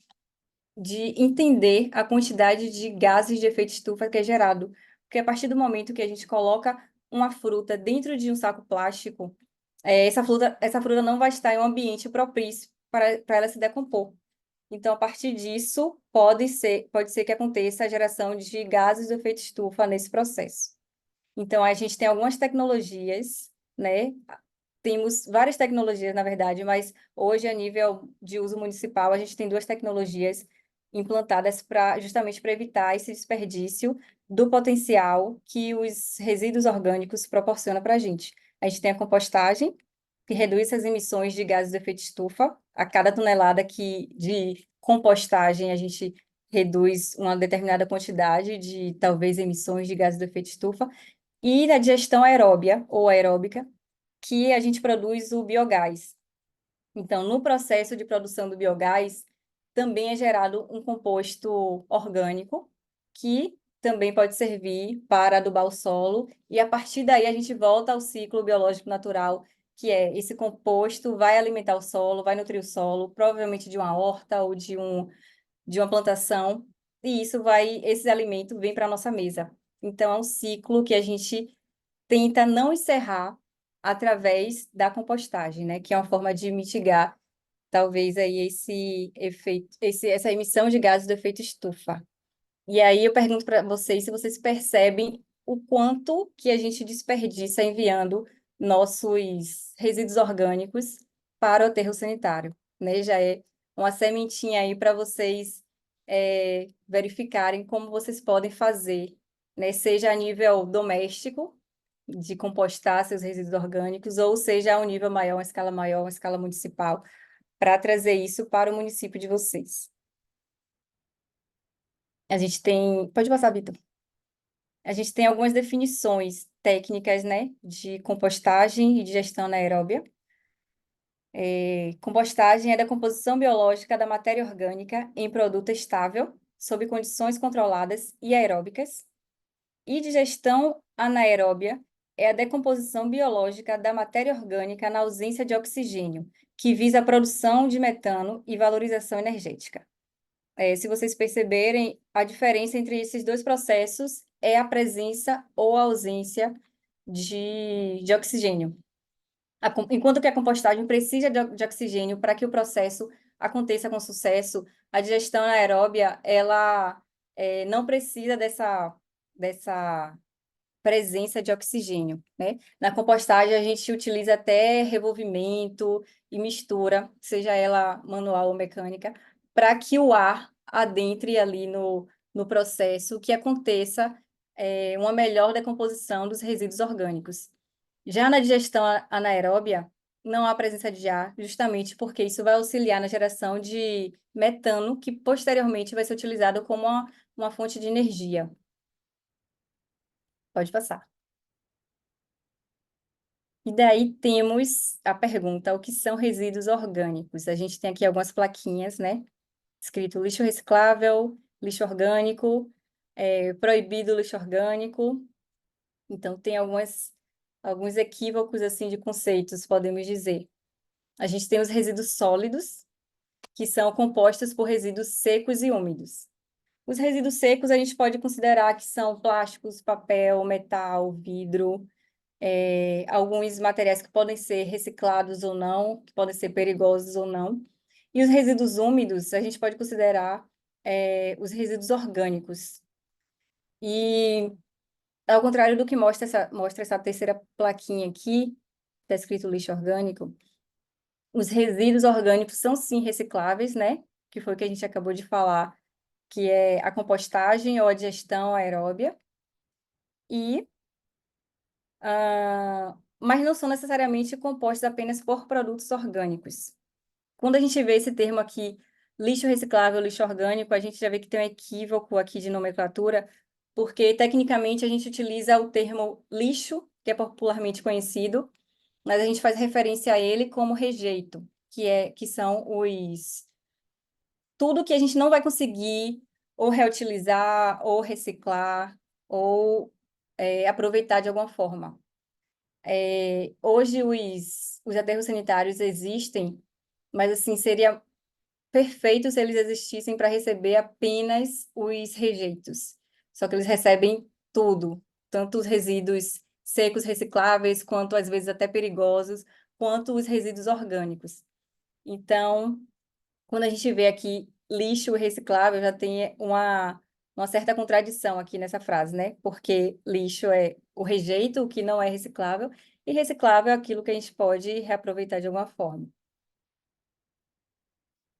entender a quantidade de gases de efeito estufa que é gerado. Porque a partir do momento que a gente coloca uma fruta dentro de um saco plástico, essa fruta não vai estar em um ambiente propício para ela se decompor. Então, a partir disso, pode ser que aconteça a geração de gases do efeito estufa nesse processo. Então, a gente tem algumas tecnologias, né? Temos várias tecnologias, na verdade, mas hoje, a nível de uso municipal, a gente tem duas tecnologias implantadas justamente para evitar esse desperdício do potencial que os resíduos orgânicos proporcionam para a gente. A gente tem a compostagem, que reduz as emissões de gases de efeito estufa. A cada tonelada de compostagem, a gente reduz uma determinada quantidade de, talvez, emissões de gases de efeito estufa. E na digestão aeróbia ou aeróbica, que a gente produz o biogás. Então, no processo de produção do biogás, também é gerado um composto orgânico, que também pode servir para adubar o solo, e a partir daí a gente volta ao ciclo biológico natural, que é esse composto vai alimentar o solo, vai nutrir o solo, provavelmente de uma horta ou de uma plantação, e esse alimento vem para a nossa mesa. Então, é um ciclo que a gente tenta não encerrar através da compostagem, né? Que é uma forma de mitigar, talvez, aí esse efeito, essa emissão de gases do efeito estufa. E aí eu pergunto para vocês se vocês percebem o quanto que a gente desperdiça enviando nossos resíduos orgânicos para o aterro sanitário, né? Já é uma sementinha aí para vocês verificarem como vocês podem fazer, né? Seja a nível doméstico, de compostar seus resíduos orgânicos, ou seja a um nível maior, uma escala maior, uma escala municipal, para trazer isso para o município de vocês. A gente tem. Pode passar, Vitor. A gente tem algumas definições técnicas, né, de compostagem e de gestão anaeróbia. Compostagem é a decomposição biológica da matéria orgânica em produto estável, sob condições controladas e aeróbicas. E de gestão anaeróbia é a decomposição biológica da matéria orgânica na ausência de oxigênio, que visa a produção de metano e valorização energética. Se vocês perceberem, a diferença entre esses dois processos é a presença ou a ausência de oxigênio. Enquanto que a compostagem precisa de oxigênio para que o processo aconteça com sucesso, a digestão anaeróbia, ela não precisa dessa presença de oxigênio, né? Na compostagem, a gente utiliza até revolvimento e mistura, seja ela manual ou mecânica, para que o ar adentre ali no processo, que aconteça uma melhor decomposição dos resíduos orgânicos. Já na digestão anaeróbia, não há presença de ar, justamente porque isso vai auxiliar na geração de metano, que posteriormente vai ser utilizado como uma fonte de energia. Pode passar. E daí temos a pergunta, o que são resíduos orgânicos? A gente tem aqui algumas plaquinhas, né? Escrito lixo reciclável, lixo orgânico, proibido lixo orgânico. Então, tem alguns equívocos, assim, de conceitos, podemos dizer. A gente tem os resíduos sólidos, que são compostos por resíduos secos e úmidos. Os resíduos secos a gente pode considerar que são plásticos, papel, metal, vidro, alguns materiais que podem ser reciclados ou não, que podem ser perigosos ou não. E os resíduos úmidos, a gente pode considerar os resíduos orgânicos. E, ao contrário do que mostra essa terceira plaquinha aqui, está escrito lixo orgânico, os resíduos orgânicos são sim recicláveis, né? Que foi o que a gente acabou de falar, que é a compostagem ou a digestão aeróbia. E mas não são necessariamente compostos apenas por produtos orgânicos. Quando a gente vê esse termo aqui, lixo reciclável, lixo orgânico, a gente já vê que tem um equívoco aqui de nomenclatura, porque tecnicamente a gente utiliza o termo lixo, que é popularmente conhecido, mas a gente faz referência a ele como rejeito, que são tudo que a gente não vai conseguir ou reutilizar, ou reciclar, ou aproveitar de alguma forma. Hoje os aterros sanitários existem, mas assim, seria perfeito se eles existissem para receber apenas os rejeitos. Só que eles recebem tudo, tanto os resíduos secos recicláveis, quanto às vezes até perigosos, quanto os resíduos orgânicos. Então, quando a gente vê aqui lixo reciclável, já tem uma certa contradição aqui nessa frase, né? Porque lixo é o rejeito, o que não é reciclável, e reciclável é aquilo que a gente pode reaproveitar de alguma forma.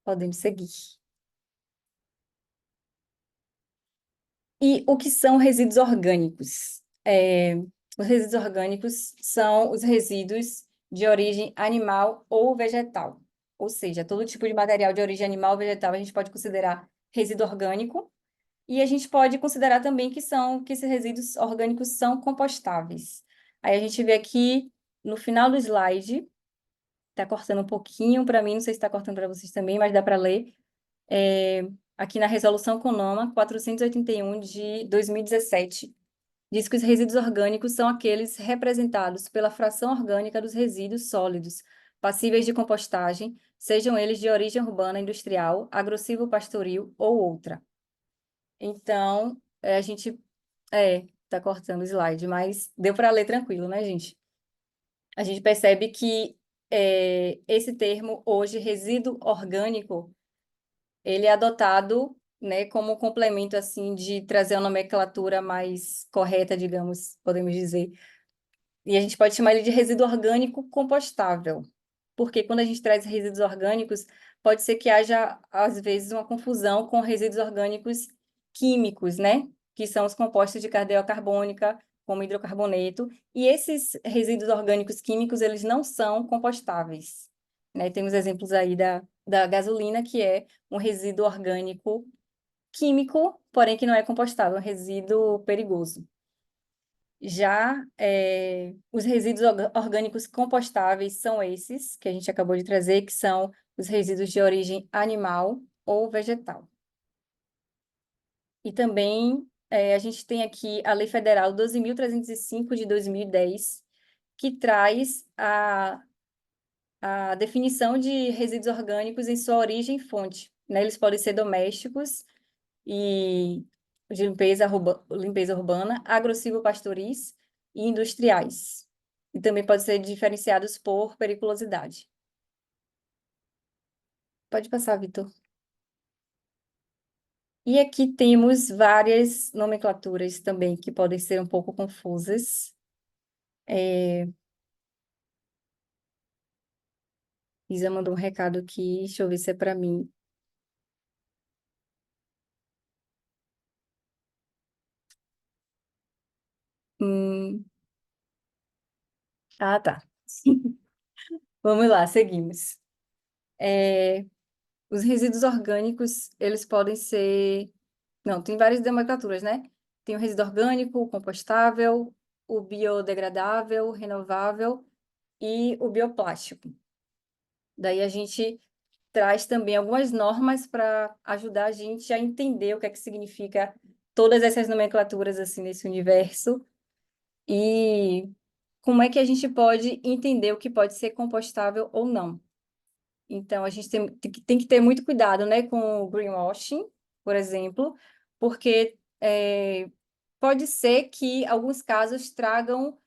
Podemos seguir. E o que são resíduos orgânicos? Os resíduos orgânicos são os resíduos de origem animal ou vegetal. Ou seja, todo tipo de material de origem animal ou vegetal a gente pode considerar resíduo orgânico. E a gente pode considerar também que esses resíduos orgânicos são compostáveis. Aí a gente vê aqui no final do slide, está cortando um pouquinho para mim, não sei se está cortando para vocês também, mas dá para ler. Aqui na Resolução CONAMA 481 de 2017, diz que os resíduos orgânicos são aqueles representados pela fração orgânica dos resíduos sólidos, passíveis de compostagem, sejam eles de origem urbana, industrial, agressivo pastoril ou outra. Então, a gente... tá cortando o slide, mas deu para ler tranquilo, né, gente? A gente percebe que esse termo, hoje, resíduo orgânico, ele é adotado, né, como um complemento, assim, de trazer uma nomenclatura mais correta, digamos, podemos dizer. E a gente pode chamar ele de resíduo orgânico compostável, porque quando a gente traz resíduos orgânicos, pode ser que haja, às vezes, uma confusão com resíduos orgânicos químicos, né? Que são os compostos de cadeia carbônica, como hidrocarboneto, e esses resíduos orgânicos químicos, eles não são compostáveis, né? Temos exemplos aí da gasolina, que é um resíduo orgânico químico, porém que não é compostável, é um resíduo perigoso. Já os resíduos orgânicos compostáveis são esses que a gente acabou de trazer, que são os resíduos de origem animal ou vegetal. E também a gente tem aqui a Lei Federal 12.305 de 2010, que traz a definição de resíduos orgânicos em sua origem e fonte, né? Eles podem ser domésticos e de limpeza urbana, agrossilvopastoris e industriais. E também podem ser diferenciados por periculosidade. Pode passar, Vitor. E aqui temos várias nomenclaturas também que podem ser um pouco confusas. Isa mandou um recado aqui, deixa eu ver se é para mim. Hum, Ah, tá. Vamos lá, seguimos. Os resíduos orgânicos, eles podem ser... Não, tem várias nomenclaturas, né? Tem o resíduo orgânico, o compostável, o biodegradável, renovável e o bioplástico. Daí a gente traz também algumas normas para ajudar a gente a entender o que é que significa todas essas nomenclaturas assim nesse universo e como é que a gente pode entender o que pode ser compostável ou não. Então, a gente tem que ter muito cuidado, né, com o greenwashing, por exemplo, porque pode ser que alguns casos tragam,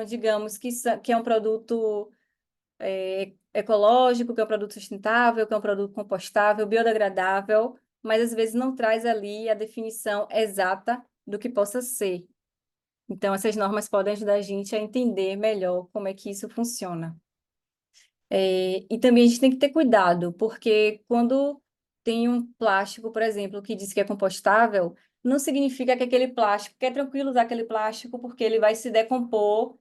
digamos, que é um produto ecológico, que é um produto sustentável, que é um produto compostável, biodegradável, mas às vezes não traz ali a definição exata do que possa ser. Então, essas normas podem ajudar a gente a entender melhor como é que isso funciona. E também a gente tem que ter cuidado, porque quando tem um plástico, por exemplo, que diz que é compostável, não significa que aquele plástico, que é tranquilo usar aquele plástico porque ele vai se decompor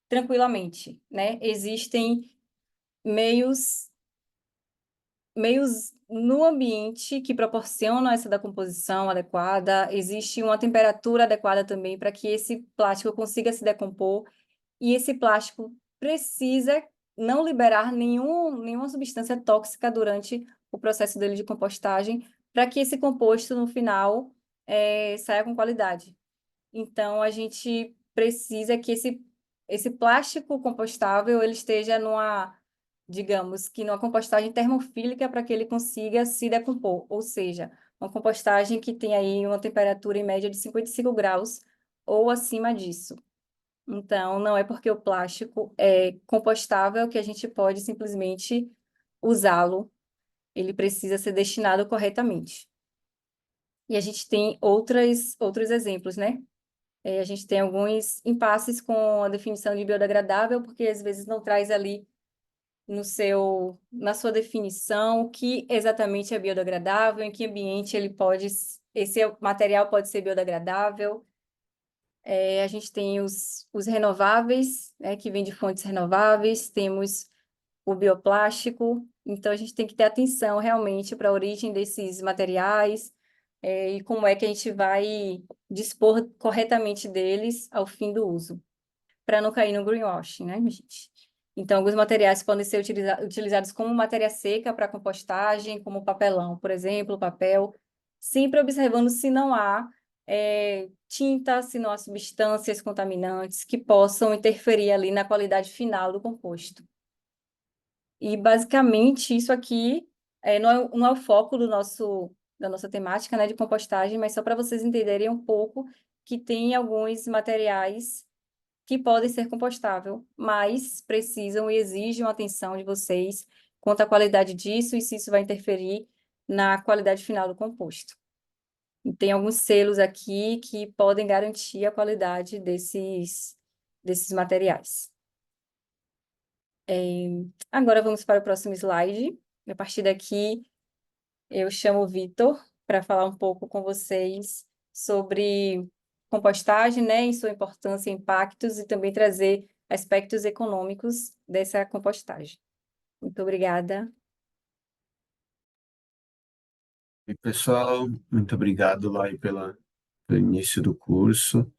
tranquilamente, né? Existem meios no ambiente que proporcionam essa decomposição adequada, existe uma temperatura adequada também para que esse plástico consiga se decompor, e esse plástico precisa não liberar nenhuma substância tóxica durante o processo dele de compostagem, para que esse composto, no final, saia com qualidade. Então, a gente precisa que esse plástico compostável ele esteja digamos, que numa compostagem termofílica para que ele consiga se decompor, ou seja, uma compostagem que tem aí uma temperatura em média de 55 graus ou acima disso. Então, não é porque o plástico é compostável que a gente pode simplesmente usá-lo. Ele precisa ser destinado corretamente. E a gente tem outros exemplos, né? A gente tem alguns impasses com a definição de biodegradável, porque às vezes não traz ali na sua definição o que exatamente é biodegradável, em que ambiente esse material pode ser biodegradável. A gente tem os renováveis, né, que vêm de fontes renováveis, temos o bioplástico, então a gente tem que ter atenção realmente para a origem desses materiais, e como é que a gente vai dispor corretamente deles ao fim do uso, para não cair no greenwashing, né, gente? Então, alguns materiais podem ser utilizados como matéria seca para compostagem, como papelão, por exemplo, papel, sempre observando se não há tinta, se não há substâncias contaminantes que possam interferir ali na qualidade final do composto. E, basicamente, isso aqui não é o foco da nossa temática, né, de compostagem, mas só para vocês entenderem um pouco que tem alguns materiais que podem ser compostáveis, mas precisam e exigem a atenção de vocês quanto à qualidade disso e se isso vai interferir na qualidade final do composto. E tem alguns selos aqui que podem garantir a qualidade desses materiais. Agora vamos para o próximo slide. A partir daqui, eu chamo o Vitor para falar um pouco com vocês sobre compostagem, né, em sua importância, impactos e também trazer aspectos econômicos dessa compostagem. Muito obrigada. E pessoal, muito obrigado lá aí pelo início do curso,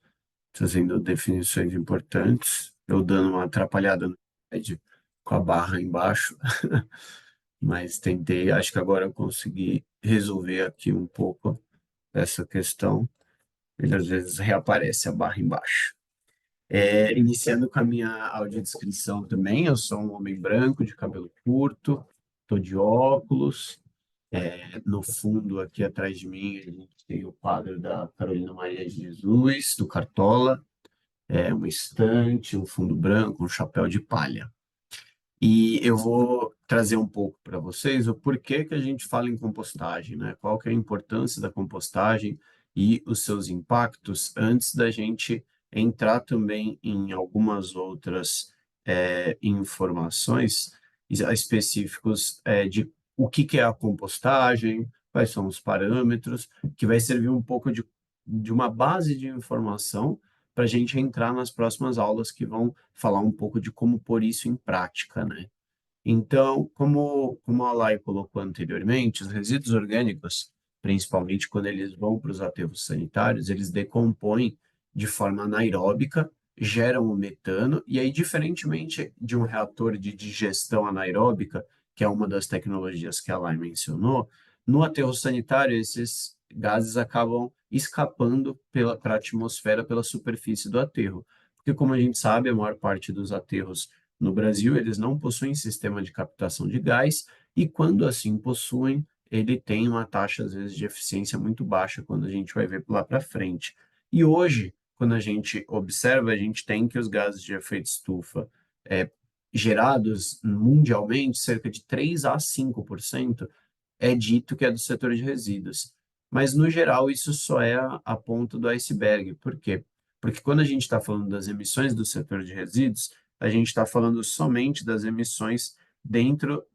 trazendo definições importantes. Eu dando uma atrapalhada no slide com a barra embaixo, mas tentei, acho que agora eu consegui resolver aqui um pouco essa questão. Ele às vezes reaparece a barra embaixo. Iniciando com a minha audiodescrição também, eu sou um homem branco, de cabelo curto, estou de óculos. No fundo, aqui atrás de mim, a gente tem o quadro da Carolina Maria de Jesus, do Cartola, uma estante, um fundo branco, um chapéu de palha. E eu vou trazer um pouco para vocês o porquê que a gente fala em compostagem, né? Qual que é a importância da compostagem e os seus impactos antes da gente entrar também em algumas outras informações específicos de o que que é a compostagem, quais são os parâmetros, que vai servir um pouco de uma base de informação para a gente entrar nas próximas aulas que vão falar um pouco de como pôr isso em prática, né? Então, como a Lai colocou anteriormente, os resíduos orgânicos, principalmente quando eles vão para os aterros sanitários, eles decompõem de forma anaeróbica, geram o metano, e aí, diferentemente de um reator de digestão anaeróbica, que é uma das tecnologias que a Lai mencionou, no aterro sanitário, esses gases acabam escapando para a atmosfera pela superfície do aterro. Porque, como a gente sabe, a maior parte dos aterros no Brasil, eles não possuem sistema de captação de gás e, quando assim possuem, ele tem uma taxa, às vezes, de eficiência muito baixa quando a gente vai ver lá para frente. E hoje, quando a gente observa, a gente tem que os gases de efeito estufa gerados mundialmente, cerca de 3 a 5% é dito que é do setor de resíduos. Mas, no geral, isso só é a ponta do iceberg. Por quê? Porque quando a gente está falando das emissões do setor de resíduos, a gente está falando somente das emissões dentro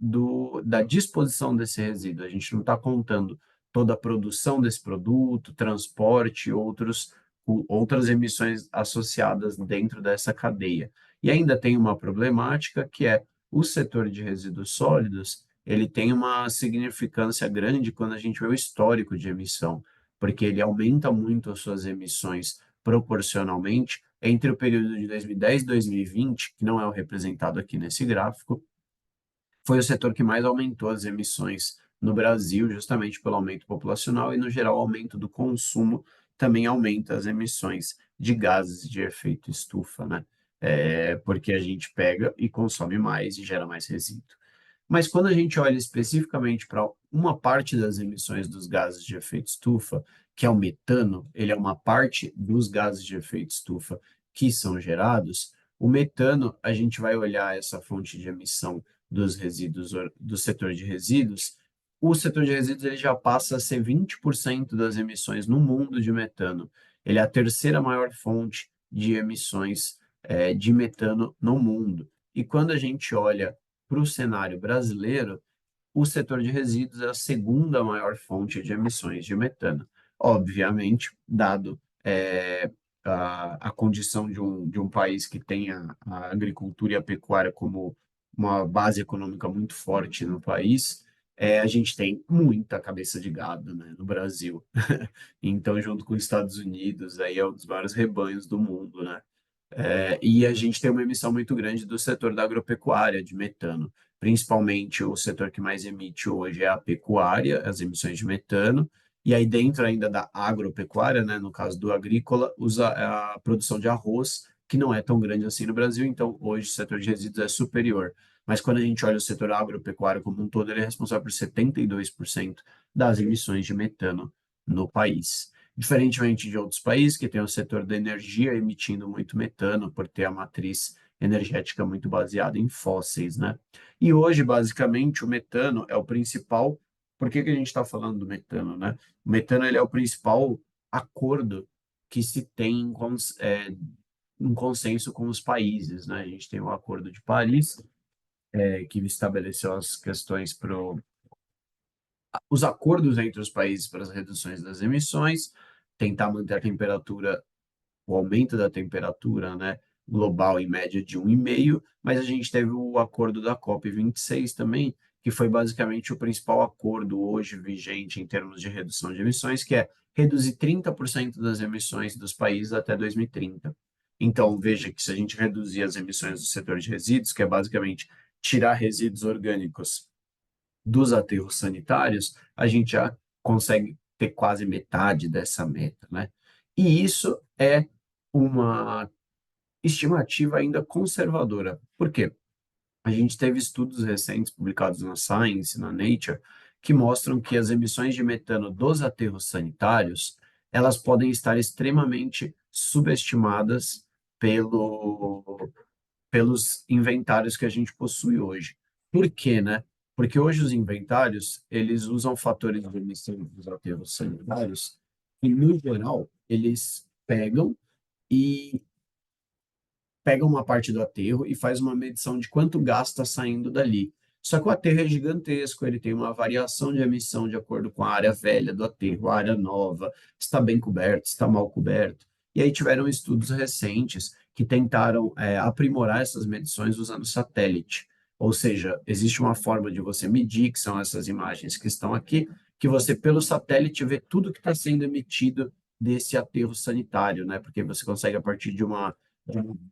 da disposição desse resíduo. A gente não está contando toda a produção desse produto, transporte, outras emissões associadas dentro dessa cadeia. E ainda tem uma problemática que é o setor de resíduos sólidos, ele tem uma significância grande quando a gente vê o histórico de emissão, porque ele aumenta muito as suas emissões proporcionalmente entre o período de 2010 e 2020, que não é o representado aqui nesse gráfico, foi o setor que mais aumentou as emissões no Brasil, justamente pelo aumento populacional e, no geral, o aumento do consumo também aumenta as emissões de gases de efeito estufa, né? Porque a gente pega e consome mais e gera mais resíduo. Mas quando a gente olha especificamente para uma parte das emissões dos gases de efeito estufa, que é o metano, ele é uma parte dos gases de efeito estufa que são gerados. O metano, a gente vai olhar essa fonte de emissão dos resíduos, do setor de resíduos. O setor de resíduos ele já passa a ser 20% das emissões no mundo de metano. Ele é a terceira maior fonte de emissões de metano no mundo. E quando a gente olha para o cenário brasileiro, o setor de resíduos é a segunda maior fonte de emissões de metano. Obviamente, dado a condição de um país que tem a agricultura e a pecuária como uma base econômica muito forte no país, a gente tem muita cabeça de gado, né, no Brasil. Então, junto com os Estados Unidos, aí é um dos maiores rebanhos do mundo, né? E a gente tem uma emissão muito grande do setor da agropecuária de metano. Principalmente o setor que mais emite hoje é a pecuária, as emissões de metano, e aí dentro ainda da agropecuária, né, no caso do agrícola, usa a produção de arroz, que não é tão grande assim no Brasil, então hoje o setor de resíduos é superior. Mas quando a gente olha o setor agropecuário como um todo, ele é responsável por 72% das emissões de metano no país. Diferentemente de outros países que têm o setor da energia emitindo muito metano por ter a matriz energética muito baseada em fósseis, né? E hoje, basicamente, o metano é o principal. Por que que a gente está falando do metano, né? O metano ele é o principal acordo que se tem um consenso com os países, né? A gente tem o Acordo de Paris, que estabeleceu as questões para os acordos entre os países para as reduções das emissões, tentar manter a temperatura, o aumento da temperatura, né, global em média de 1,5, mas a gente teve o acordo da COP26 também, que foi basicamente o principal acordo hoje vigente em termos de redução de emissões, que é reduzir 30% das emissões dos países até 2030. Então, veja que se a gente reduzir as emissões do setor de resíduos, que é basicamente tirar resíduos orgânicos dos aterros sanitários, a gente já consegue ter quase metade dessa meta, né? E isso é uma estimativa ainda conservadora. Por quê? A gente teve estudos recentes publicados na Science, na Nature, que mostram que as emissões de metano dos aterros sanitários, elas podem estar extremamente subestimadas pelo, pelos inventários que a gente possui hoje. Por quê, né? Porque hoje os inventários, eles usam fatores de emissão dos aterros sanitários e, no geral, eles e pegam uma parte do aterro e faz uma medição de quanto gás está saindo dali. Só que o aterro é gigantesco, ele tem uma variação de emissão de acordo com a área velha do aterro, a área nova, está bem coberto, está mal coberto. E aí tiveram estudos recentes que tentaram aprimorar essas medições usando satélite. Ou seja, existe uma forma de você medir, que são essas imagens que estão aqui, que você, pelo satélite, vê tudo que está sendo emitido desse aterro sanitário, né? Porque você consegue, a partir de uma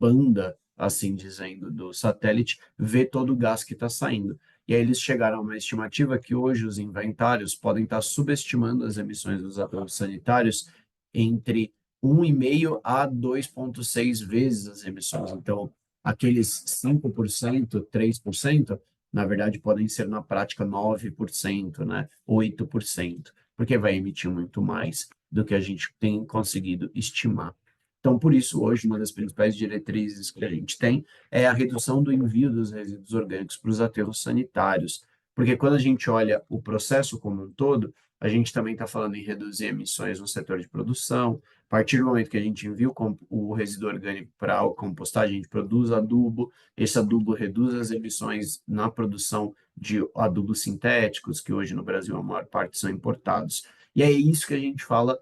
banda, assim dizendo, do satélite, ver todo o gás que está saindo. E aí eles chegaram a uma estimativa que hoje os inventários podem estar subestimando as emissões dos aterros sanitários entre 1,5 a 2,6 vezes as emissões. Então, aqueles 5%, 3%, na verdade, podem ser na prática 9%, né? 8%, porque vai emitir muito mais do que a gente tem conseguido estimar. Então, por isso, hoje, uma das principais diretrizes que a gente tem é a redução do envio dos resíduos orgânicos para os aterros sanitários. Porque quando a gente olha o processo como um todo, a gente também está falando em reduzir emissões no setor de produção. A partir do momento que a gente envia o resíduo orgânico para a compostagem, a gente produz adubo, esse adubo reduz as emissões na produção de adubos sintéticos, que hoje no Brasil a maior parte são importados. E é isso que a gente fala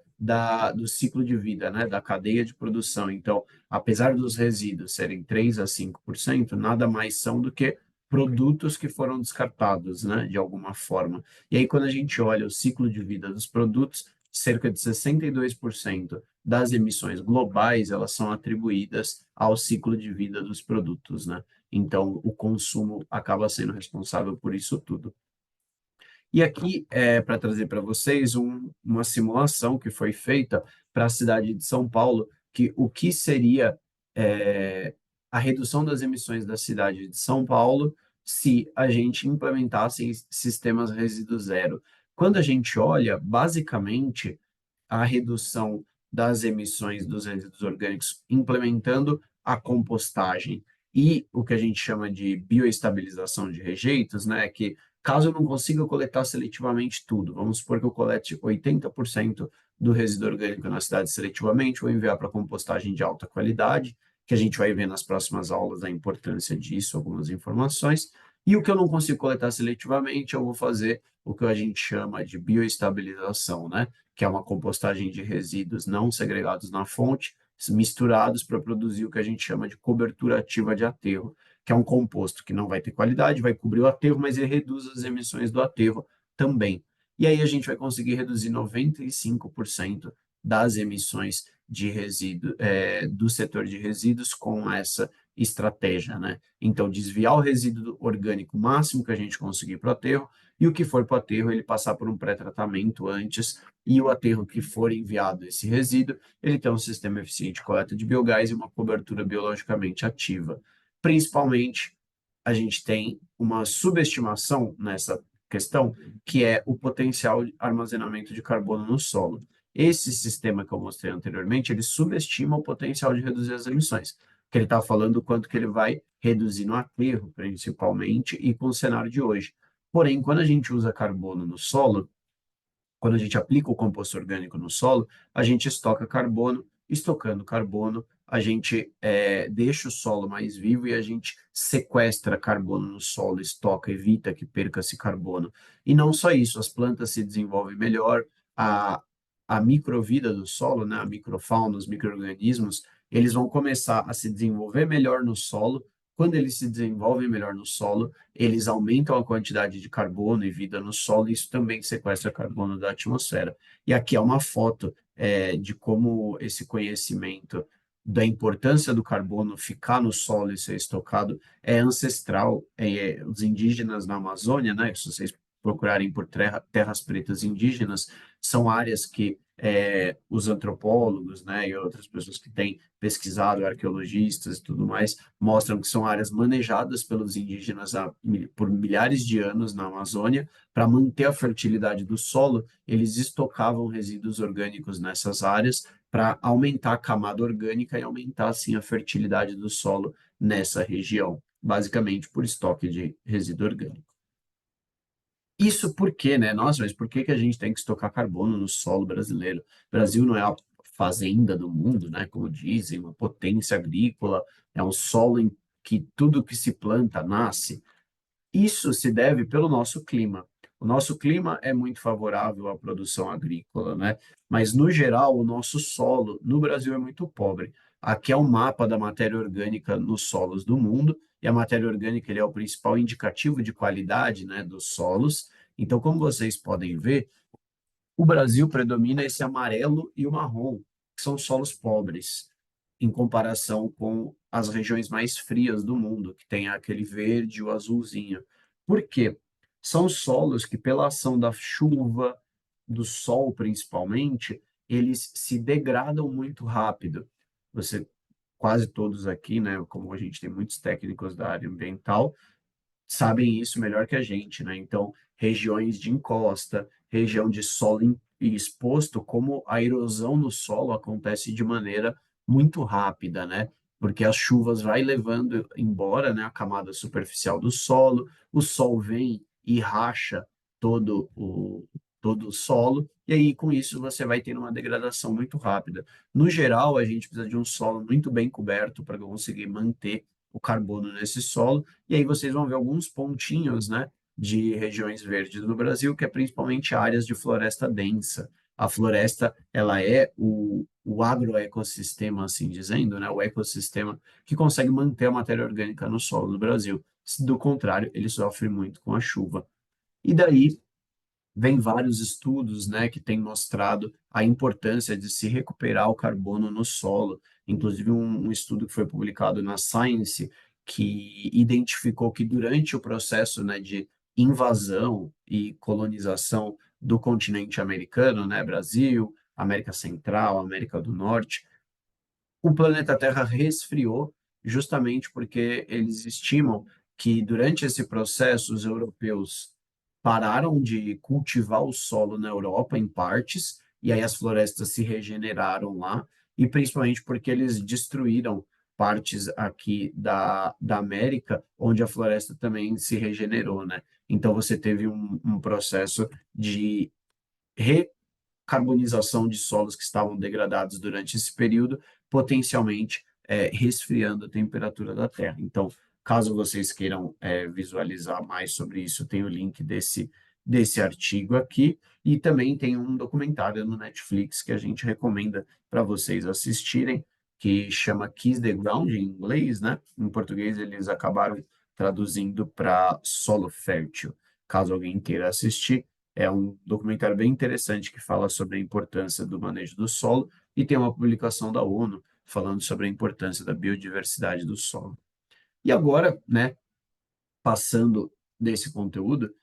do ciclo de vida, né, da cadeia de produção. Então, apesar dos resíduos serem 3 a 5%, nada mais são do que produtos que foram descartados, né, de alguma forma. E aí, quando a gente olha o ciclo de vida dos produtos, cerca de 62% das emissões globais, elas são atribuídas ao ciclo de vida dos produtos, né? Então, o consumo acaba sendo responsável por isso tudo. E aqui é para trazer para vocês uma simulação que foi feita para a cidade de São Paulo, que o que seria é, a redução das emissões da cidade de São Paulo se a gente implementasse sistemas resíduo zero. Quando a gente olha, basicamente, a redução das emissões dos resíduos orgânicos implementando a compostagem e o que a gente chama de bioestabilização de rejeitos, né, que caso eu não consiga coletar seletivamente tudo, vamos supor que eu colete 80% do resíduo orgânico na cidade seletivamente, vou enviar para compostagem de alta qualidade, que a gente vai ver nas próximas aulas a importância disso, algumas informações, e o que eu não consigo coletar seletivamente, eu vou fazer o que a gente chama de bioestabilização, né? Que é uma compostagem de resíduos não segregados na fonte, misturados para produzir o que a gente chama de cobertura ativa de aterro, que é um composto que não vai ter qualidade, vai cobrir o aterro, mas ele reduz as emissões do aterro também. E aí a gente vai conseguir reduzir 95% das emissões de resíduo, do setor de resíduos com essa estratégia, né? Então, desviar o resíduo orgânico máximo que a gente conseguir para o aterro, e o que for para o aterro, ele passar por um pré-tratamento antes, e o aterro que for enviado esse resíduo, ele tem um sistema eficiente de coleta de biogás e uma cobertura biologicamente ativa. Principalmente, a gente tem uma subestimação nessa questão, que é o potencial de armazenamento de carbono no solo. Esse sistema que eu mostrei anteriormente, ele subestima o potencial de reduzir as emissões, que ele está falando o quanto que ele vai reduzir no aterro, principalmente, e com o cenário de hoje. Porém, quando a gente usa carbono no solo, quando a gente aplica o composto orgânico no solo, a gente estoca carbono, estocando carbono, a gente deixa o solo mais vivo e a gente sequestra carbono no solo, estoca, evita que perca esse carbono. E não só isso, as plantas se desenvolvem melhor, a, a microvida do solo, né, a microfauna, os micro-organismos, eles vão começar a se desenvolver melhor no solo. Quando eles se desenvolvem melhor no solo, eles aumentam a quantidade de carbono e vida no solo, e isso também sequestra carbono da atmosfera. E aqui é uma foto de como esse conhecimento da importância do carbono ficar no solo e ser estocado é ancestral. Os indígenas na Amazônia, né, se vocês procurarem por terras pretas indígenas, são áreas que os antropólogos, né, e outras pessoas que têm pesquisado, arqueologistas e tudo mais, mostram que são áreas manejadas pelos indígenas por milhares de anos na Amazônia. Para manter a fertilidade do solo, eles estocavam resíduos orgânicos nessas áreas para aumentar a camada orgânica e aumentar, assim, a fertilidade do solo nessa região, basicamente por estoque de resíduo orgânico. Isso porque, né? Nossa, mas por que que a gente tem que estocar carbono no solo brasileiro? O Brasil não é a fazenda do mundo, né? Como dizem, uma potência agrícola, é um solo em que tudo que se planta nasce. Isso se deve pelo nosso clima. O nosso clima é muito favorável à produção agrícola, né? Mas, no geral, o nosso solo no Brasil é muito pobre. Aqui é um mapa da matéria orgânica nos solos do mundo, e a matéria orgânica ele é o principal indicativo de qualidade, né, dos solos. Então, como vocês podem ver, o Brasil predomina esse amarelo e o marrom, que são solos pobres, em comparação com as regiões mais frias do mundo, que tem aquele verde e o azulzinho. Por quê? São solos que, pela ação da chuva, do sol principalmente, eles se degradam muito rápido. Você, quase todos aqui, né, como a gente tem muitos técnicos da área ambiental, sabem isso melhor que a gente, né? Então, regiões de encosta, região de solo exposto, como a erosão no solo acontece de maneira muito rápida, né? Porque as chuvas vai levando embora, né, a camada superficial do solo, o sol vem e racha todo o solo, e aí com isso você vai tendo uma degradação muito rápida. No geral, a gente precisa de um solo muito bem coberto para conseguir manter o carbono nesse solo, e aí vocês vão ver alguns pontinhos, né, de regiões verdes no Brasil, que é principalmente áreas de floresta densa. A floresta, ela é o agroecossistema, assim dizendo, né, o ecossistema que consegue manter a matéria orgânica no solo do Brasil. Do contrário, ele sofre muito com a chuva. E daí vem vários estudos, né, que têm mostrado a importância de se recuperar o carbono no solo. Inclusive, um estudo que foi publicado na Science, que identificou que durante o processo, né, de invasão e colonização do continente americano, né, Brasil, América Central, América do Norte, o planeta Terra resfriou justamente porque eles estimam que durante esse processo os europeus pararam de cultivar o solo na Europa em partes e aí as florestas se regeneraram lá e principalmente porque eles destruíram partes aqui da América onde a floresta também se regenerou, né? Então você teve um processo de carbonização de solos que estavam degradados durante esse período, potencialmente resfriando a temperatura da Terra. Então, caso vocês queiram visualizar mais sobre isso, tem o link desse artigo aqui, e também tem um documentário no Netflix que a gente recomenda para vocês assistirem, que chama Kiss the Ground, em inglês, né? Em português eles acabaram traduzindo para Solo Fértil. Caso alguém queira assistir, é um documentário bem interessante que fala sobre a importância do manejo do solo e tem uma publicação da ONU falando sobre a importância da biodiversidade do solo. E agora, né, passando desse conteúdo,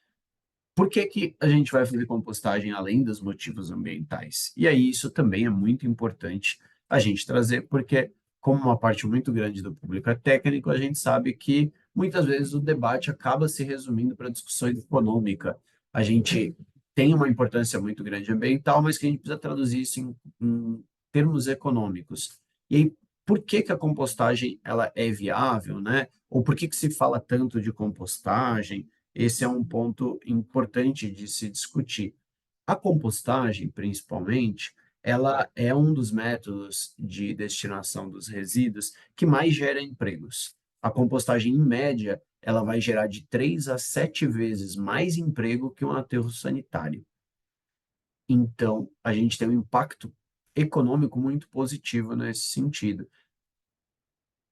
por que que a gente vai fazer compostagem além dos motivos ambientais? E aí isso também é muito importante a gente trazer, porque como uma parte muito grande do público é técnico, a gente sabe que muitas vezes o debate acaba se resumindo para discussão econômica. a gente tem uma importância muito grande ambiental, mas que a gente precisa traduzir isso em termos econômicos. E aí, por que que a compostagem ela é viável, né? Ou por que que se fala tanto de compostagem? Esse é um ponto importante de se discutir. A compostagem, principalmente, ela é um dos métodos de destinação dos resíduos que mais gera empregos. A compostagem, em média, ela vai gerar de 3 a 7 vezes mais emprego que um aterro sanitário. Então, a gente tem um impacto econômico muito positivo nesse sentido.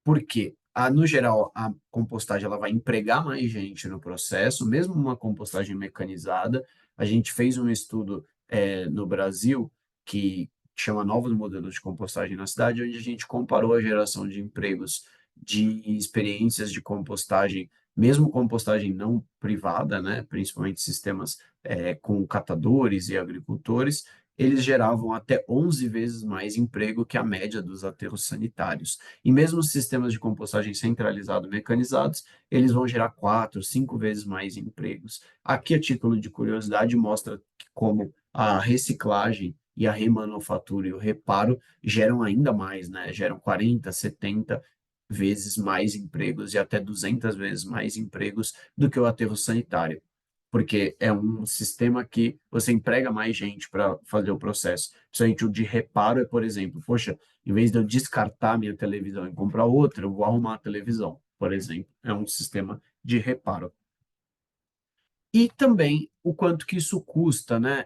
Porque, no geral, a compostagem ela vai empregar mais gente no processo, mesmo uma compostagem mecanizada. A gente fez um estudo no Brasil que chama Novos Modelos de Compostagem na Cidade, onde a gente comparou a geração de empregos de experiências de compostagem, mesmo compostagem não privada, né, principalmente sistemas com catadores e agricultores, eles geravam até 11 vezes mais emprego que a média dos aterros sanitários. E mesmo os sistemas de compostagem centralizado mecanizados, eles vão gerar 4, 5 vezes mais empregos. Aqui, a título de curiosidade, mostra como a reciclagem e a remanufatura e o reparo geram ainda mais, né? Geram 40, 70 vezes mais empregos e até 200 vezes mais empregos do que o aterro sanitário, porque é um sistema que você emprega mais gente para fazer o processo. Principalmente o de reparo é, por exemplo, poxa, em vez de eu descartar minha televisão e comprar outra, eu vou arrumar a televisão, por exemplo. É um sistema de reparo. E também o quanto que isso custa, né?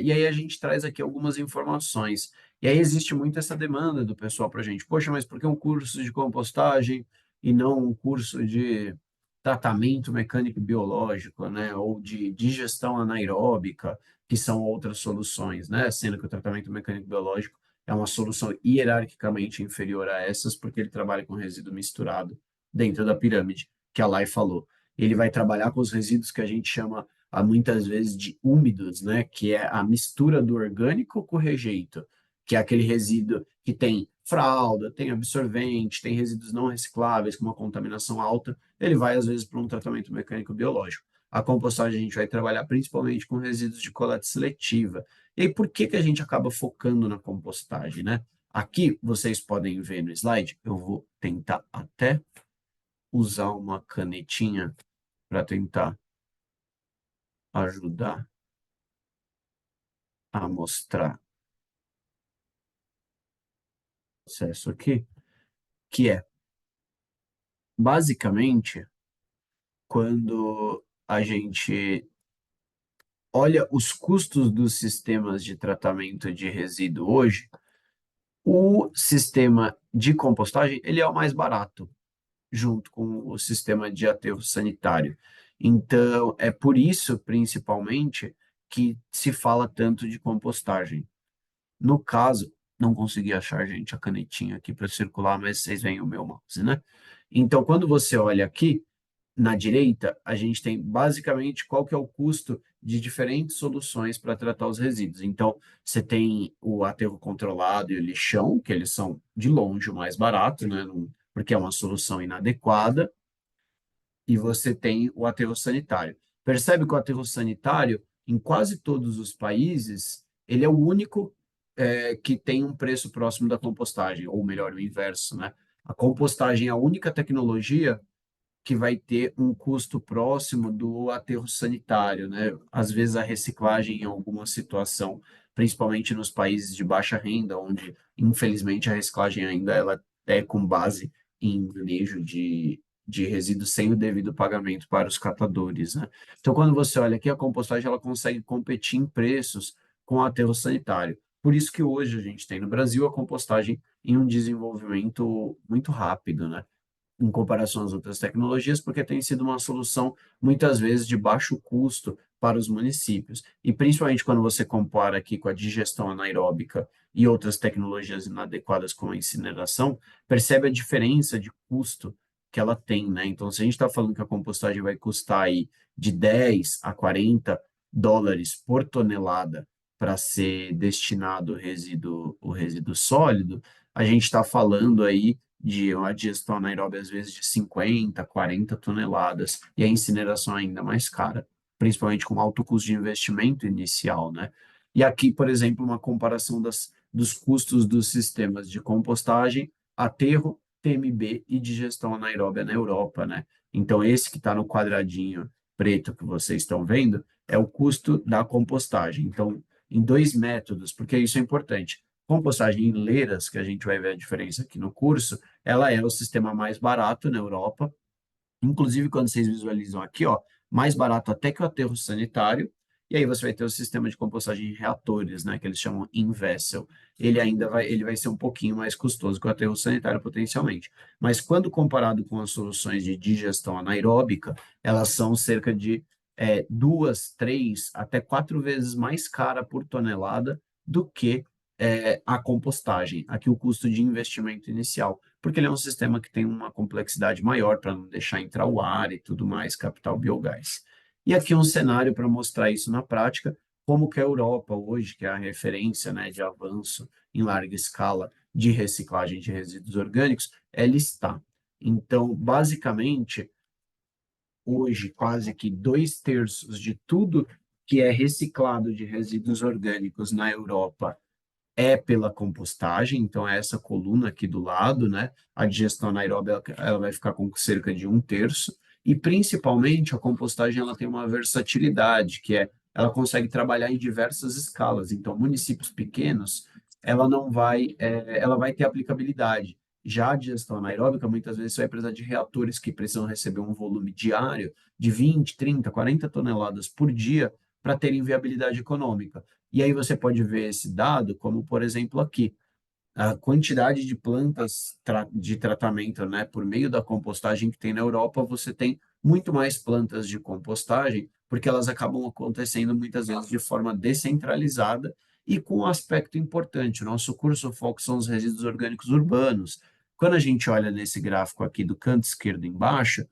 E aí a gente traz aqui algumas informações. E aí existe muito essa demanda do pessoal para a gente. Poxa, mas por que um curso de compostagem e não um curso de tratamento mecânico e biológico, né? Ou de digestão anaeróbica, que são outras soluções, né? Sendo que o tratamento mecânico e biológico é uma solução hierarquicamente inferior a essas, porque ele trabalha com resíduo misturado dentro da pirâmide, que a Lai falou. Ele vai trabalhar com os resíduos que a gente chama muitas vezes de úmidos, né? Que é a mistura do orgânico com o rejeito, que é aquele resíduo que tem fralda, tem absorvente, tem resíduos não recicláveis com uma contaminação alta, ele vai às vezes para um tratamento mecânico biológico. A compostagem a gente vai trabalhar principalmente com resíduos de coleta seletiva. E aí, por que que a gente acaba focando na compostagem, né? Aqui vocês podem ver no slide, eu vou tentar até usar uma canetinha para tentar ajudar a mostrar o processo aqui, que é basicamente quando a gente olha os custos dos sistemas de tratamento de resíduo hoje, o sistema de compostagem ele é o mais barato, junto com o sistema de aterro sanitário. Então, é por isso, principalmente, que se fala tanto de compostagem. No caso, não consegui achar, gente, a canetinha aqui para circular, mas vocês veem o meu mouse, né? Então, quando você olha aqui, na direita, a gente tem basicamente qual que é o custo de diferentes soluções para tratar os resíduos. Então, você tem o aterro controlado e o lixão, que eles são de longe o mais barato, né? Porque é uma solução inadequada, e você tem o aterro sanitário. Percebe que o aterro sanitário, em quase todos os países, ele é o único que tem um preço próximo da compostagem, ou melhor, o inverso, né? A compostagem é a única tecnologia que vai ter um custo próximo do aterro sanitário, né? Às vezes a reciclagem em alguma situação, principalmente nos países de baixa renda, onde infelizmente a reciclagem ainda ela é com base em manejo de resíduos sem o devido pagamento para os catadores, né? Então, quando você olha aqui, a compostagem ela consegue competir em preços com o aterro sanitário. Por isso que hoje a gente tem no Brasil a compostagem em um desenvolvimento muito rápido, né? Em comparação às outras tecnologias, porque tem sido uma solução muitas vezes de baixo custo para os municípios. E principalmente quando você compara aqui com a digestão anaeróbica e outras tecnologias inadequadas como a incineração, percebe a diferença de custo que ela tem, né? Então, se a gente está falando que a compostagem vai custar aí de 10 a 40 dólares por tonelada para ser destinado o resíduo sólido, a gente está falando aí de uma digestão anaeróbica, às vezes, de 50, 40 toneladas, e a incineração ainda mais cara. principalmente com alto custo de investimento inicial, né? E aqui, por exemplo, uma comparação dos custos dos sistemas de compostagem, aterro, TMB e digestão anaeróbia na Europa, né? Então, esse que está no quadradinho preto que vocês estão vendo é o custo da compostagem. Então, em dois métodos, porque isso é importante. Compostagem em leiras, que a gente vai ver a diferença aqui no curso, ela é o sistema mais barato na Europa. Inclusive, quando vocês visualizam aqui, ó, mais barato até que o aterro sanitário, e aí você vai ter o sistema de compostagem em reatores, né, que eles chamam in-vessel. Ele vai ser um pouquinho mais custoso que o aterro sanitário potencialmente. Mas quando comparado com as soluções de digestão anaeróbica, elas são cerca de duas, três, até quatro vezes mais cara por tonelada do que a compostagem. Aqui o custo de investimento inicial porque ele é um sistema que tem uma complexidade maior para não deixar entrar o ar e tudo mais, captar o biogás. E aqui um cenário para mostrar isso na prática, como que a Europa hoje, que é a referência, né, de avanço em larga escala de reciclagem de resíduos orgânicos, ela está. Então, basicamente, hoje, quase que dois terços de tudo que é reciclado de resíduos orgânicos na Europa é pela compostagem, então é essa coluna aqui do lado, né? A digestão anaeróbica ela vai ficar com cerca de um terço, e principalmente a compostagem ela tem uma versatilidade, que é ela consegue trabalhar em diversas escalas. Então, municípios pequenos, ela não vai, ela vai ter aplicabilidade. Já a digestão anaeróbica, muitas vezes, vai precisar de reatores que precisam receber um volume diário de 20, 30, 40 toneladas por dia para terem viabilidade econômica. E aí você pode ver esse dado, como por exemplo aqui, a quantidade de plantas de tratamento, né, por meio da compostagem que tem na Europa, você tem muito mais plantas de compostagem, porque elas acabam acontecendo muitas vezes de forma descentralizada e com um aspecto importante. O nosso curso foco são os resíduos orgânicos urbanos. Quando a gente olha nesse gráfico aqui do canto esquerdo embaixo,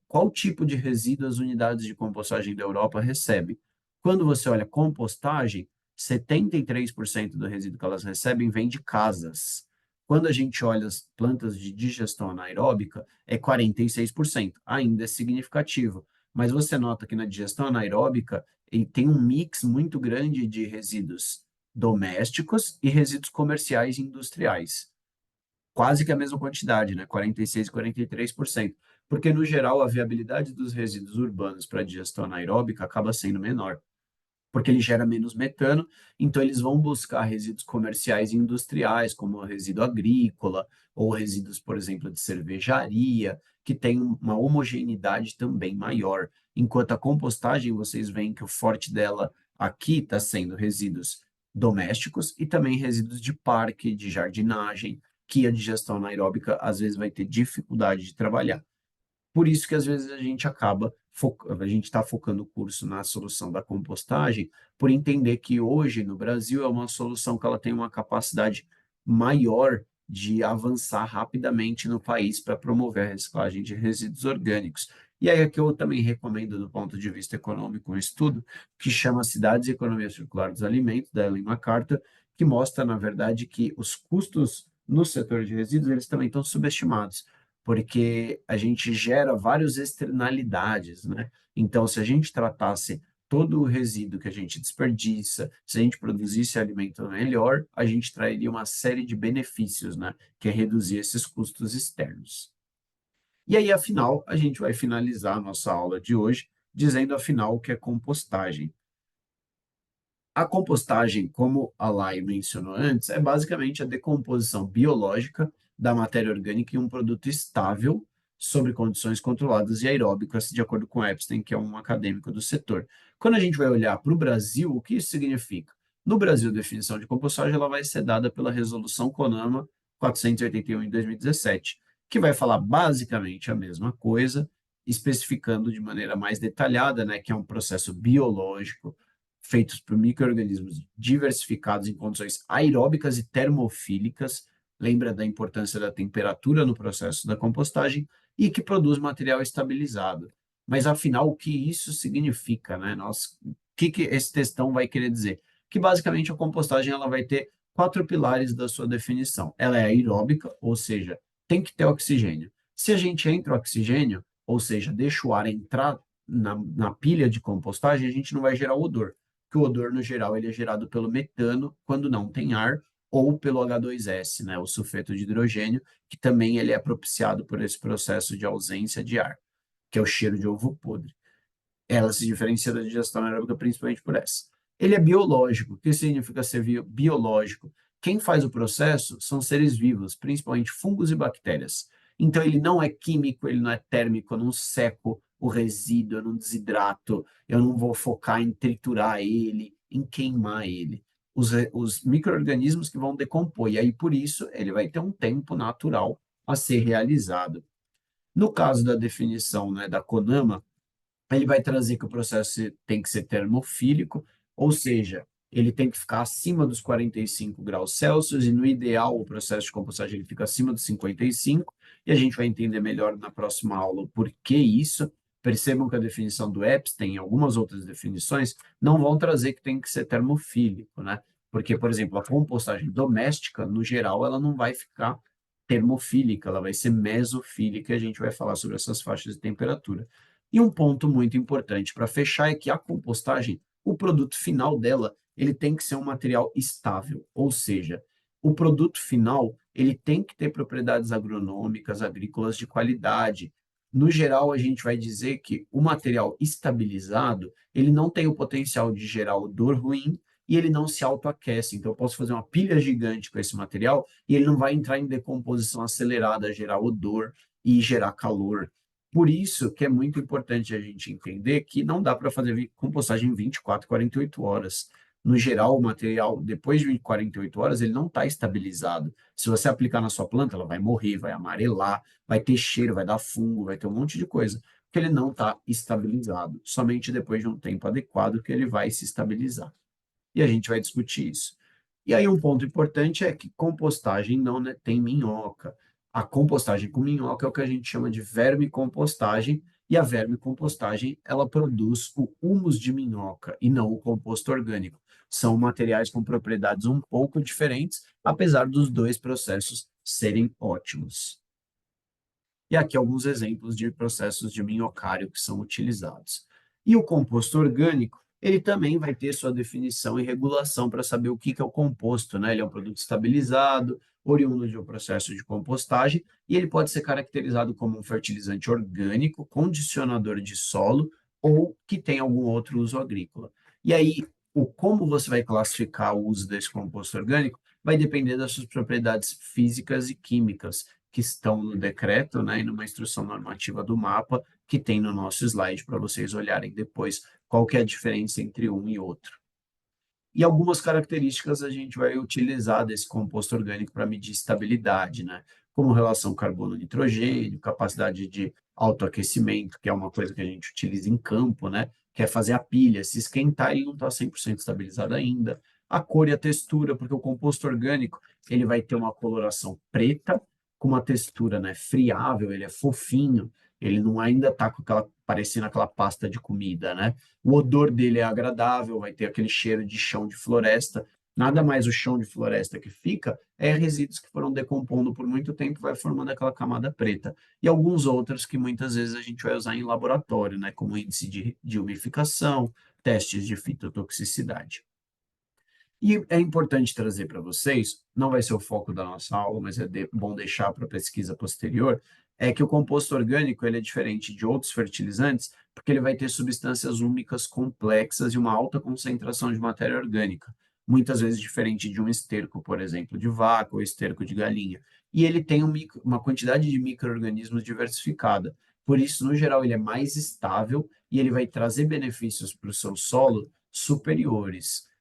qual tipo de resíduo as unidades de compostagem da Europa recebem. Quando você olha compostagem, 73% do resíduo que elas recebem vem de casas. Quando a gente olha as plantas de digestão anaeróbica, é 46%. Ainda é significativo. Mas você nota que na digestão anaeróbica, ele tem um mix muito grande de resíduos domésticos e resíduos comerciais e industriais. Quase que a mesma quantidade, né? 46% e 43%. Porque, no geral, a viabilidade dos resíduos urbanos para a digestão anaeróbica acaba sendo menor porque ele gera menos metano, então eles vão buscar resíduos comerciais e industriais, como o resíduo agrícola, ou resíduos, por exemplo, de cervejaria, que tem uma homogeneidade também maior. Enquanto a compostagem, vocês veem que o forte dela aqui está sendo resíduos domésticos e também resíduos de parque, de jardinagem, que a digestão anaeróbica às vezes vai ter dificuldade de trabalhar. Por isso que às vezes a gente está focando o curso na solução da compostagem, por entender que hoje no Brasil é uma solução que ela tem uma capacidade maior de avançar rapidamente no país para promover a reciclagem de resíduos orgânicos. E aí aqui eu também recomendo, do ponto de vista econômico, um estudo que chama Cidades e Economia Circular dos Alimentos, da Ellen MacArthur, que mostra, na verdade, que os custos no setor de resíduos eles também estão subestimados porque a gente gera várias externalidades, né? Então, se a gente tratasse todo o resíduo que a gente desperdiça, se a gente produzisse alimento melhor, a gente trairia uma série de benefícios, né? Que é reduzir esses custos externos. E aí, afinal, a gente vai finalizar a nossa aula de hoje dizendo, afinal, o que é compostagem. A compostagem, como a Lai mencionou antes, é basicamente a decomposição biológica da matéria orgânica em um produto estável sob condições controladas e aeróbicas, de acordo com Epstein, que é um acadêmico do setor. Quando a gente vai olhar para o Brasil, o que isso significa? No Brasil, a definição de compostagem ela vai ser dada pela Resolução CONAMA 481 em 2017, que vai falar basicamente a mesma coisa, especificando de maneira mais detalhada, né, que é um processo biológico feitos por micro-organismos diversificados em condições aeróbicas e termofílicas, lembra da importância da temperatura no processo da compostagem, e que produz material estabilizado. Mas, afinal, o que isso significa, né? O que esse textão vai querer dizer? Que, basicamente, a compostagem ela vai ter quatro pilares da sua definição. Ela é aeróbica, ou seja, tem que ter oxigênio. Se a gente entra o oxigênio, ou seja, deixa o ar entrar na pilha de compostagem, a gente não vai gerar o odor, porque o odor, no geral, ele é gerado pelo metano, quando não tem ar, ou pelo H2S, né, o sulfeto de hidrogênio, que também ele é propiciado por esse processo de ausência de ar, que é o cheiro de ovo podre. Ela se diferencia da digestão anaeróbica principalmente por essa. Ele é biológico. O que significa ser biológico? Quem faz o processo são seres vivos, principalmente fungos e bactérias. Então, ele não é químico, ele não é térmico, eu não seco o resíduo, eu não desidrato, eu não vou focar em triturar ele, em queimar ele. Os micro-organismos que vão decompor, e aí, por isso, ele vai ter um tempo natural a ser realizado. No caso da definição, né, da CONAMA, ele vai trazer que o processo tem que ser termofílico, ou seja, ele tem que ficar acima dos 45 graus Celsius, e no ideal o processo de compostagem ele fica acima dos 55, e a gente vai entender melhor na próxima aula o porquê isso. Percebam que a definição do Epstein e algumas outras definições não vão trazer que tem que ser termofílico, né? Porque, por exemplo, a compostagem doméstica, no geral, ela não vai ficar termofílica, ela vai ser mesofílica, e a gente vai falar sobre essas faixas de temperatura. E um ponto muito importante para fechar é que a compostagem, o produto final dela, ele tem que ser um material estável, ou seja, o produto final, ele tem que ter propriedades agronômicas, agrícolas de qualidade. No geral, a gente vai dizer que o material estabilizado, ele não tem o potencial de gerar odor ruim e ele não se autoaquece. Então, eu posso fazer uma pilha gigante com esse material e ele não vai entrar em decomposição acelerada, gerar odor e gerar calor. Por isso que é muito importante a gente entender que não dá para fazer compostagem em 24, 48 horas. No geral, o material, depois de 48 horas, ele não está estabilizado. Se você aplicar na sua planta, ela vai morrer, vai amarelar, vai ter cheiro, vai dar fungo, vai ter um monte de coisa, porque ele não está estabilizado. Somente depois de um tempo adequado que ele vai se estabilizar. E a gente vai discutir isso. E aí um ponto importante é que compostagem não, né, tem minhoca. A compostagem com minhoca é o que a gente chama de vermicompostagem, e a vermicompostagem ela produz o humus de minhoca e não o composto orgânico. São materiais com propriedades um pouco diferentes, apesar dos dois processos serem ótimos. E aqui alguns exemplos de processos de minhocário que são utilizados. E o composto orgânico, ele também vai ter sua definição e regulação para saber o que é o composto, né? Ele é um produto estabilizado, oriundo de um processo de compostagem, e ele pode ser caracterizado como um fertilizante orgânico, condicionador de solo, ou que tem algum outro uso agrícola. E aí, como você vai classificar o uso desse composto orgânico vai depender das suas propriedades físicas e químicas, que estão no decreto, né, e numa instrução normativa do mapa, que tem no nosso slide para vocês olharem depois qual que é a diferença entre um e outro. E algumas características a gente vai utilizar desse composto orgânico para medir estabilidade, né? Como relação carbono-nitrogênio, capacidade de autoaquecimento, que é uma coisa que a gente utiliza em campo, né? Que é fazer a pilha, se esquentar, ele não está 100% estabilizado ainda. A cor e a textura, porque o composto orgânico ele vai ter uma coloração preta, com uma textura, né, friável, ele é fofinho, ele não ainda está com aquela, parecendo aquela pasta de comida, né? O odor dele é agradável, vai ter aquele cheiro de chão de floresta. Nada mais o chão de floresta que fica é resíduos que foram decompondo por muito tempo, vai formando aquela camada preta. E alguns outros que muitas vezes a gente vai usar em laboratório, né, como índice de umificação, testes de fitotoxicidade. E é importante trazer para vocês, não vai ser o foco da nossa aula, mas é bom deixar para pesquisa posterior, é que o composto orgânico ele é diferente de outros fertilizantes, porque ele vai ter substâncias úmicas complexas e uma alta concentração de matéria orgânica, muitas vezes diferente de um esterco, por exemplo, de vaca ou esterco de galinha. E ele tem uma quantidade de micro-organismos diversificada. Por isso, no geral, ele é mais estável e ele vai trazer benefícios para o seu solo superiores.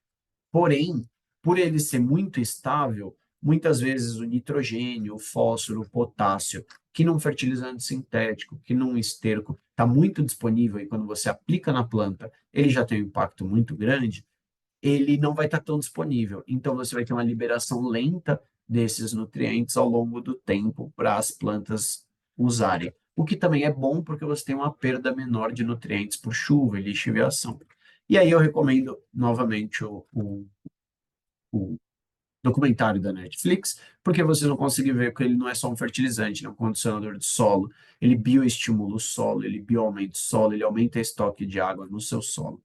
Porém, por ele ser muito estável, muitas vezes o nitrogênio, o fósforo, o potássio, que num fertilizante sintético, que num esterco, está muito disponível e quando você aplica na planta, ele já tem um impacto muito grande, ele não vai estar tão disponível. Então, você vai ter uma liberação lenta desses nutrientes ao longo do tempo para as plantas usarem. O que também é bom porque você tem uma perda menor de nutrientes por chuva e lixiviação. E aí eu recomendo novamente o documentário da Netflix, porque vocês vão conseguir ver que ele não é só um fertilizante, né, um condicionador de solo, ele bioestimula o solo, ele bioaumenta o solo, ele aumenta o estoque de água no seu solo.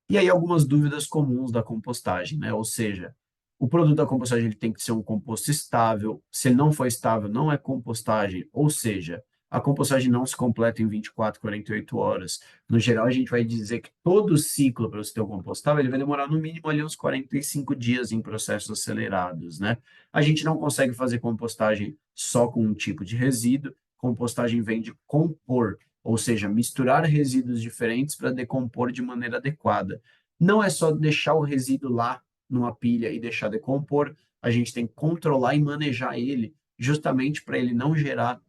E aí algumas dúvidas comuns da compostagem, né? Ou seja, o produto da compostagem ele tem que ser um composto estável. Se ele não for estável, não é compostagem. Ou seja, a compostagem não se completa em 24, 48 horas. No geral, a gente vai dizer que todo o ciclo para você ter um compostável, ele vai demorar no mínimo ali uns 45 dias em processos acelerados, né? A gente não consegue fazer compostagem só com um tipo de resíduo. Compostagem vem de compor, ou seja, misturar resíduos diferentes para decompor de maneira adequada. Não é só deixar o resíduo lá numa pilha e deixar decompor, a gente tem que controlar e manejar ele, justamente para ele não gerar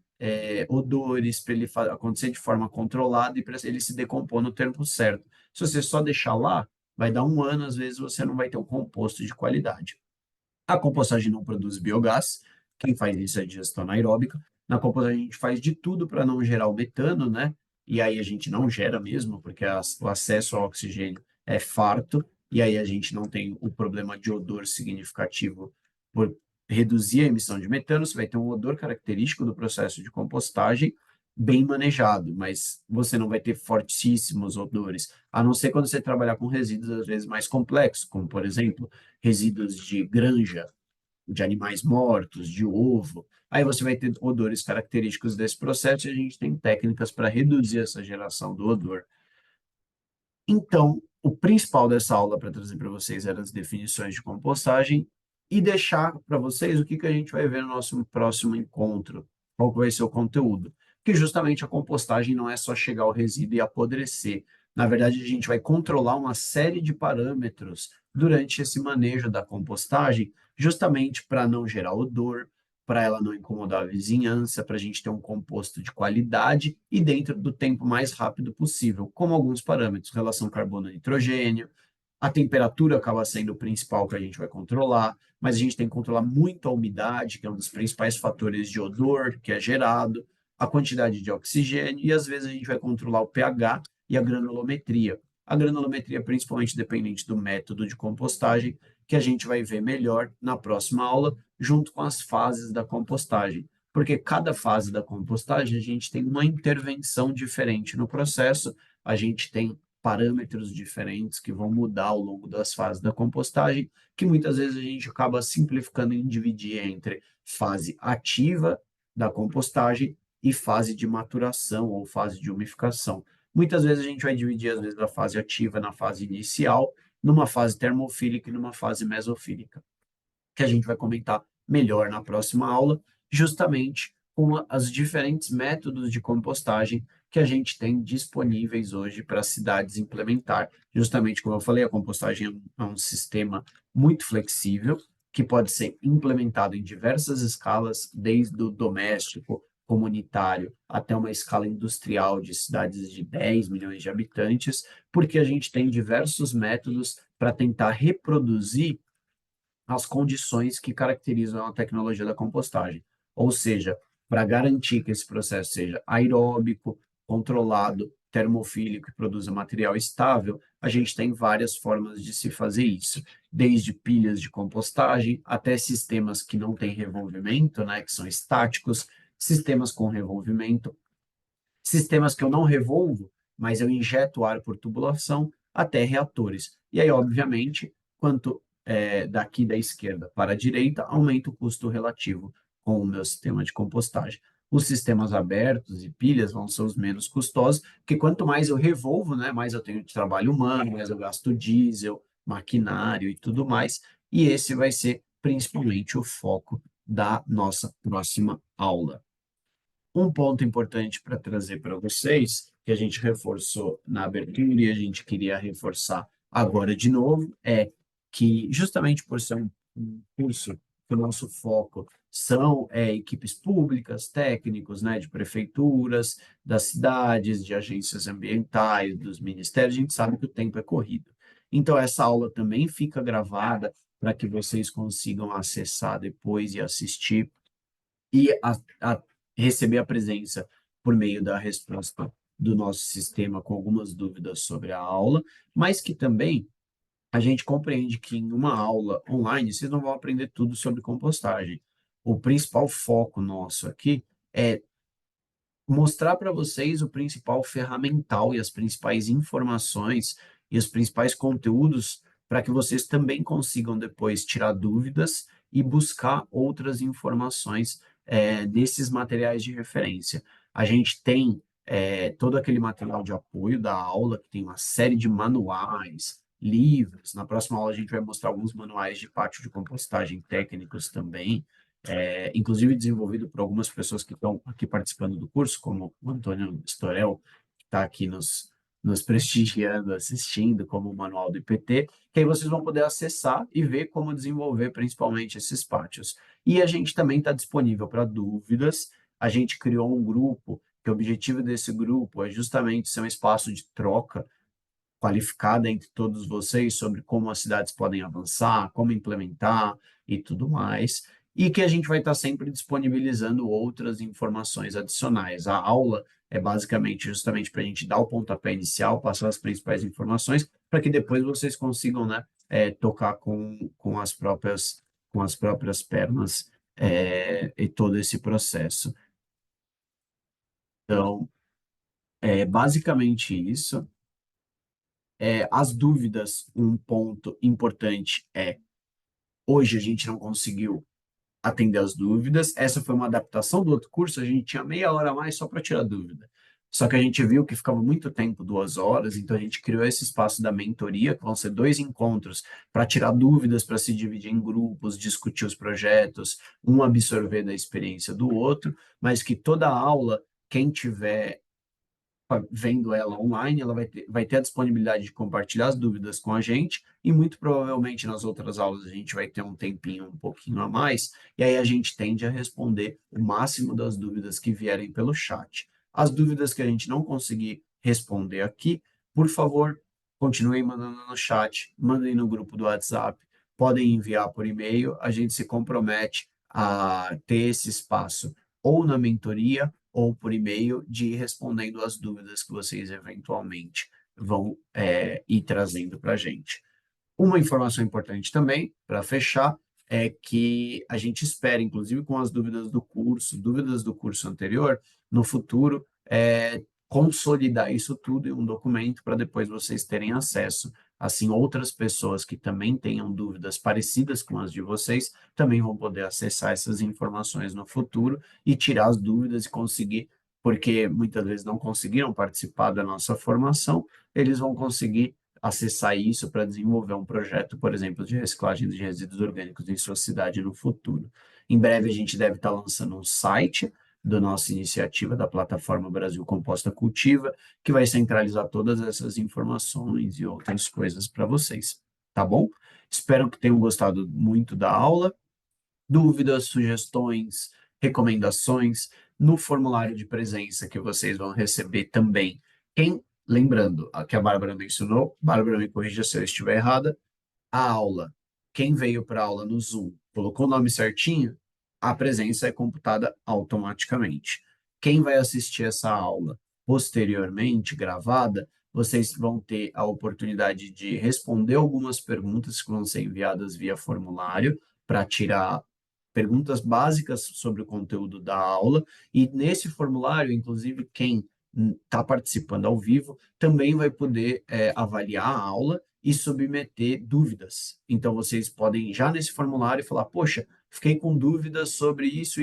odores, para ele acontecer de forma controlada e para ele se decompor no tempo certo. Se você só deixar lá, vai dar um ano, às vezes você não vai ter um composto de qualidade. A compostagem não produz biogás, quem faz isso é digestão anaeróbica. Na compostagem a gente faz de tudo para não gerar o metano, né? E aí a gente não gera mesmo, porque o acesso ao oxigênio é farto, e aí a gente não tem o problema de odor significativo por reduzir a emissão de metano. Você vai ter um odor característico do processo de compostagem bem manejado, mas você não vai ter fortíssimos odores, a não ser quando você trabalhar com resíduos às vezes mais complexos, como por exemplo resíduos de granja, de animais mortos, de ovo. Aí você vai ter odores característicos desse processo e a gente tem técnicas para reduzir essa geração do odor. Então, o principal dessa aula para trazer para vocês eram as definições de compostagem e deixar para vocês o que a gente vai ver no nosso próximo encontro, qual que vai ser o conteúdo. Que justamente a compostagem não é só chegar ao resíduo e apodrecer. Na verdade, a gente vai controlar uma série de parâmetros durante esse manejo da compostagem, justamente para não gerar odor, para ela não incomodar a vizinhança, para a gente ter um composto de qualidade e dentro do tempo mais rápido possível, como alguns parâmetros, relação carbono-nitrogênio, a temperatura acaba sendo o principal que a gente vai controlar, mas a gente tem que controlar muito a umidade, que é um dos principais fatores de odor que é gerado, a quantidade de oxigênio e às vezes a gente vai controlar o pH e a granulometria. A granulometria, principalmente dependente do método de compostagem, que a gente vai ver melhor na próxima aula, junto com as fases da compostagem. Porque cada fase da compostagem a gente tem uma intervenção diferente no processo, a gente tem parâmetros diferentes que vão mudar ao longo das fases da compostagem, que muitas vezes a gente acaba simplificando em dividir entre fase ativa da compostagem e fase de maturação ou fase de umificação. Muitas vezes a gente vai dividir, às vezes, a fase ativa na fase inicial, numa fase termofílica e numa fase mesofílica, que a gente vai comentar melhor na próxima aula, justamente com os diferentes métodos de compostagem que a gente tem disponíveis hoje para as cidades implementar. Justamente como eu falei, a compostagem é um sistema muito flexível, que pode ser implementado em diversas escalas, desde o doméstico, comunitário, até uma escala industrial de cidades de 10 milhões de habitantes, porque a gente tem diversos métodos para tentar reproduzir as condições que caracterizam a tecnologia da compostagem. Ou seja, para garantir que esse processo seja aeróbico, controlado, termofílico e produza material estável, a gente tem várias formas de se fazer isso, desde pilhas de compostagem até sistemas que não têm revolvimento, né, que são estáticos, sistemas com revolvimento, sistemas que eu não revolvo, mas eu injeto ar por tubulação, até reatores. E aí, obviamente, quanto daqui da esquerda para a direita, aumenta o custo relativo com o meu sistema de compostagem. Os sistemas abertos e pilhas vão ser os menos custosos, porque quanto mais eu revolvo, né, mais eu tenho de trabalho humano, mais eu gasto diesel, maquinário e tudo mais, e esse vai ser principalmente o foco da nossa próxima aula. Um ponto importante para trazer para vocês, que a gente reforçou na abertura e a gente queria reforçar agora de novo, é que, justamente por ser um curso que o nosso foco são equipes públicas, técnicos, né, de prefeituras, das cidades, de agências ambientais, dos ministérios, a gente sabe que o tempo é corrido. Então, essa aula também fica gravada para que vocês consigam acessar depois e assistir e receber a presença por meio da resposta do nosso sistema com algumas dúvidas sobre a aula, mas que também a gente compreende que em uma aula online vocês não vão aprender tudo sobre compostagem. O principal foco nosso aqui é mostrar para vocês o principal ferramental e as principais informações e os principais conteúdos para que vocês também consigam depois tirar dúvidas e buscar outras informações desses materiais de referência. A gente tem todo aquele material de apoio da aula, que tem uma série de manuais, livros. Na próxima aula a gente vai mostrar alguns manuais de pátio de compostagem técnicos também, inclusive desenvolvido por algumas pessoas que estão aqui participando do curso, como o Antônio Storel, que está aqui nos prestigiando, assistindo, como o Manual do IPT, que aí vocês vão poder acessar e ver como desenvolver principalmente esses pátios. E a gente também está disponível para dúvidas. A gente criou um grupo, que o objetivo desse grupo é justamente ser um espaço de troca qualificada entre todos vocês sobre como as cidades podem avançar, como implementar e tudo mais, e que a gente vai estar sempre disponibilizando outras informações adicionais. A aula é basicamente justamente para a gente dar o pontapé inicial, passar as principais informações, para que depois vocês consigam, né, tocar com as próprias pernas e todo esse processo. Então, é basicamente isso. As dúvidas, um ponto importante hoje a gente não conseguiu atender as dúvidas. Essa foi uma adaptação do outro curso, a gente tinha meia hora a mais só para tirar dúvida. Só que a gente viu que ficava muito tempo, 2 horas, então a gente criou esse espaço da mentoria, que vão ser 2 encontros para tirar dúvidas, para se dividir em grupos, discutir os projetos, um absorver da experiência do outro, mas que toda aula, quem tiver vendo ela online, ela vai ter a disponibilidade de compartilhar as dúvidas com a gente e muito provavelmente nas outras aulas a gente vai ter um tempinho um pouquinho a mais e aí a gente tende a responder o máximo das dúvidas que vierem pelo chat. As dúvidas que a gente não conseguir responder aqui, por favor, continuem mandando no chat, mandem no grupo do WhatsApp, podem enviar por e-mail, a gente se compromete a ter esse espaço ou na mentoria ou por e-mail de ir respondendo as dúvidas que vocês eventualmente vão ir trazendo para a gente. Uma informação importante também, para fechar, é que a gente espera, inclusive com as dúvidas do curso anterior, no futuro, consolidar isso tudo em um documento para depois vocês terem acesso. Assim, outras pessoas que também tenham dúvidas parecidas com as de vocês também vão poder acessar essas informações no futuro e tirar as dúvidas e conseguir, porque muitas vezes não conseguiram participar da nossa formação, eles vão conseguir acessar isso para desenvolver um projeto, por exemplo, de reciclagem de resíduos orgânicos em sua cidade no futuro. Em breve a gente deve estar lançando um site da nossa iniciativa da plataforma Brasil Composta Cultiva, que vai centralizar todas essas informações e outras coisas para vocês, tá bom? Espero que tenham gostado muito da aula. Dúvidas, sugestões, recomendações, no formulário de presença que vocês vão receber também. Lembrando, que a Bárbara mencionou, Bárbara me corrija se eu estiver errada, a aula, quem veio para a aula no Zoom, colocou o nome certinho, a presença é computada automaticamente. Quem vai assistir essa aula posteriormente, gravada, vocês vão ter a oportunidade de responder algumas perguntas que vão ser enviadas via formulário para tirar perguntas básicas sobre o conteúdo da aula, e nesse formulário, inclusive, quem está participando ao vivo também vai poder avaliar a aula e submeter dúvidas. Então, vocês podem já nesse formulário falar, poxa, fiquei com dúvidas sobre isso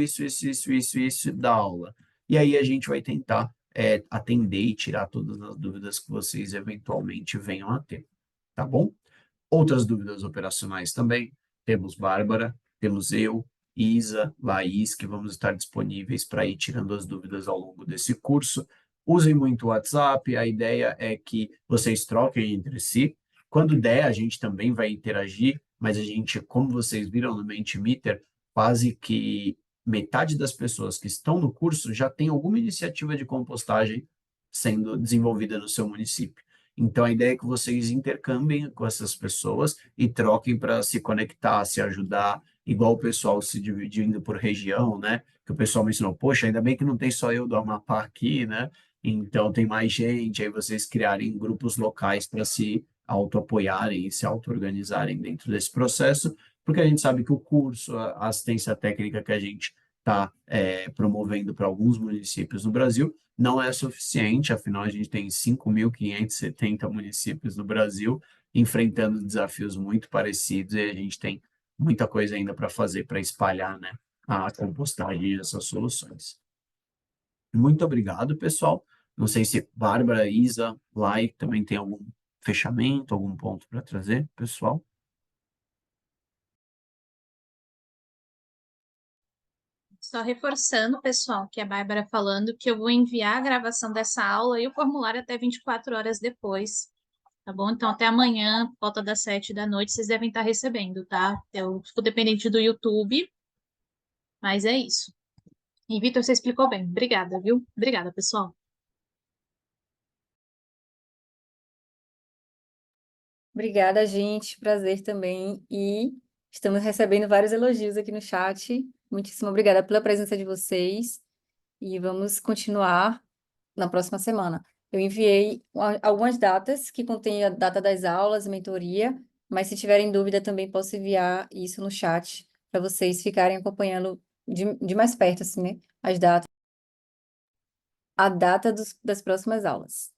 da aula. E aí a gente vai tentar atender e tirar todas as dúvidas que vocês eventualmente venham a ter, tá bom? Outras dúvidas operacionais também, temos Bárbara, temos eu, Isa, Laís, que vamos estar disponíveis para ir tirando as dúvidas ao longo desse curso. Usem muito o WhatsApp, a ideia é que vocês troquem entre si. Quando der, a gente também vai interagir, mas a gente, como vocês viram no Mentimeter, quase que metade das pessoas que estão no curso já tem alguma iniciativa de compostagem sendo desenvolvida no seu município. Então, a ideia é que vocês intercambiem com essas pessoas e troquem para se conectar, se ajudar, igual o pessoal se dividindo por região, né? Que o pessoal mencionou, poxa, ainda bem que não tem só eu do Amapá aqui, né? Então, tem mais gente, aí vocês criarem grupos locais para se auto-apoiarem e se auto-organizarem dentro desse processo, porque a gente sabe que o curso, a assistência técnica que a gente está promovendo para alguns municípios no Brasil não é suficiente, afinal a gente tem 5.570 municípios no Brasil enfrentando desafios muito parecidos e a gente tem muita coisa ainda para fazer para espalhar, né, a compostagem e essas soluções. Muito obrigado, pessoal. Não sei se Bárbara, Isa, Lai também tem algum fechamento, algum ponto para trazer, pessoal. Só reforçando, pessoal, que a Bárbara falando que eu vou enviar a gravação dessa aula e o formulário até 24 horas depois, tá bom? Então, até amanhã, por volta das 7 da noite, vocês devem estar recebendo, tá? Eu fico dependente do YouTube, mas é isso. E, Vitor, você explicou bem. Obrigada, viu? Obrigada, pessoal. Obrigada, gente. Prazer também. E estamos recebendo vários elogios aqui no chat. Muitíssimo obrigada pela presença de vocês. E vamos continuar na próxima semana. Eu enviei algumas datas que contêm a data das aulas, mentoria, mas se tiverem dúvida também posso enviar isso no chat para vocês ficarem acompanhando de mais perto, assim, né? As datas, a data das próximas aulas.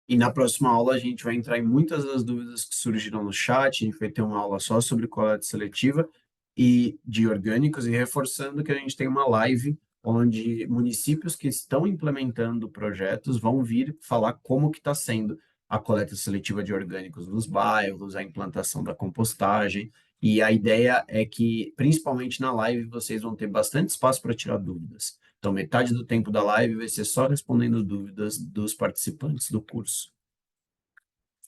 E na próxima aula a gente vai entrar em muitas das dúvidas que surgiram no chat, a gente vai ter uma aula só sobre coleta seletiva e de orgânicos, e reforçando que a gente tem uma live onde municípios que estão implementando projetos vão vir falar como que está sendo a coleta seletiva de orgânicos nos bairros, a implantação da compostagem, e a ideia é que, principalmente na live, vocês vão ter bastante espaço para tirar dúvidas. Então, metade do tempo da live vai ser só respondendo dúvidas dos participantes do curso.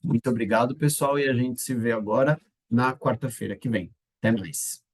Muito obrigado, pessoal, e a gente se vê agora na quarta-feira que vem. Até mais.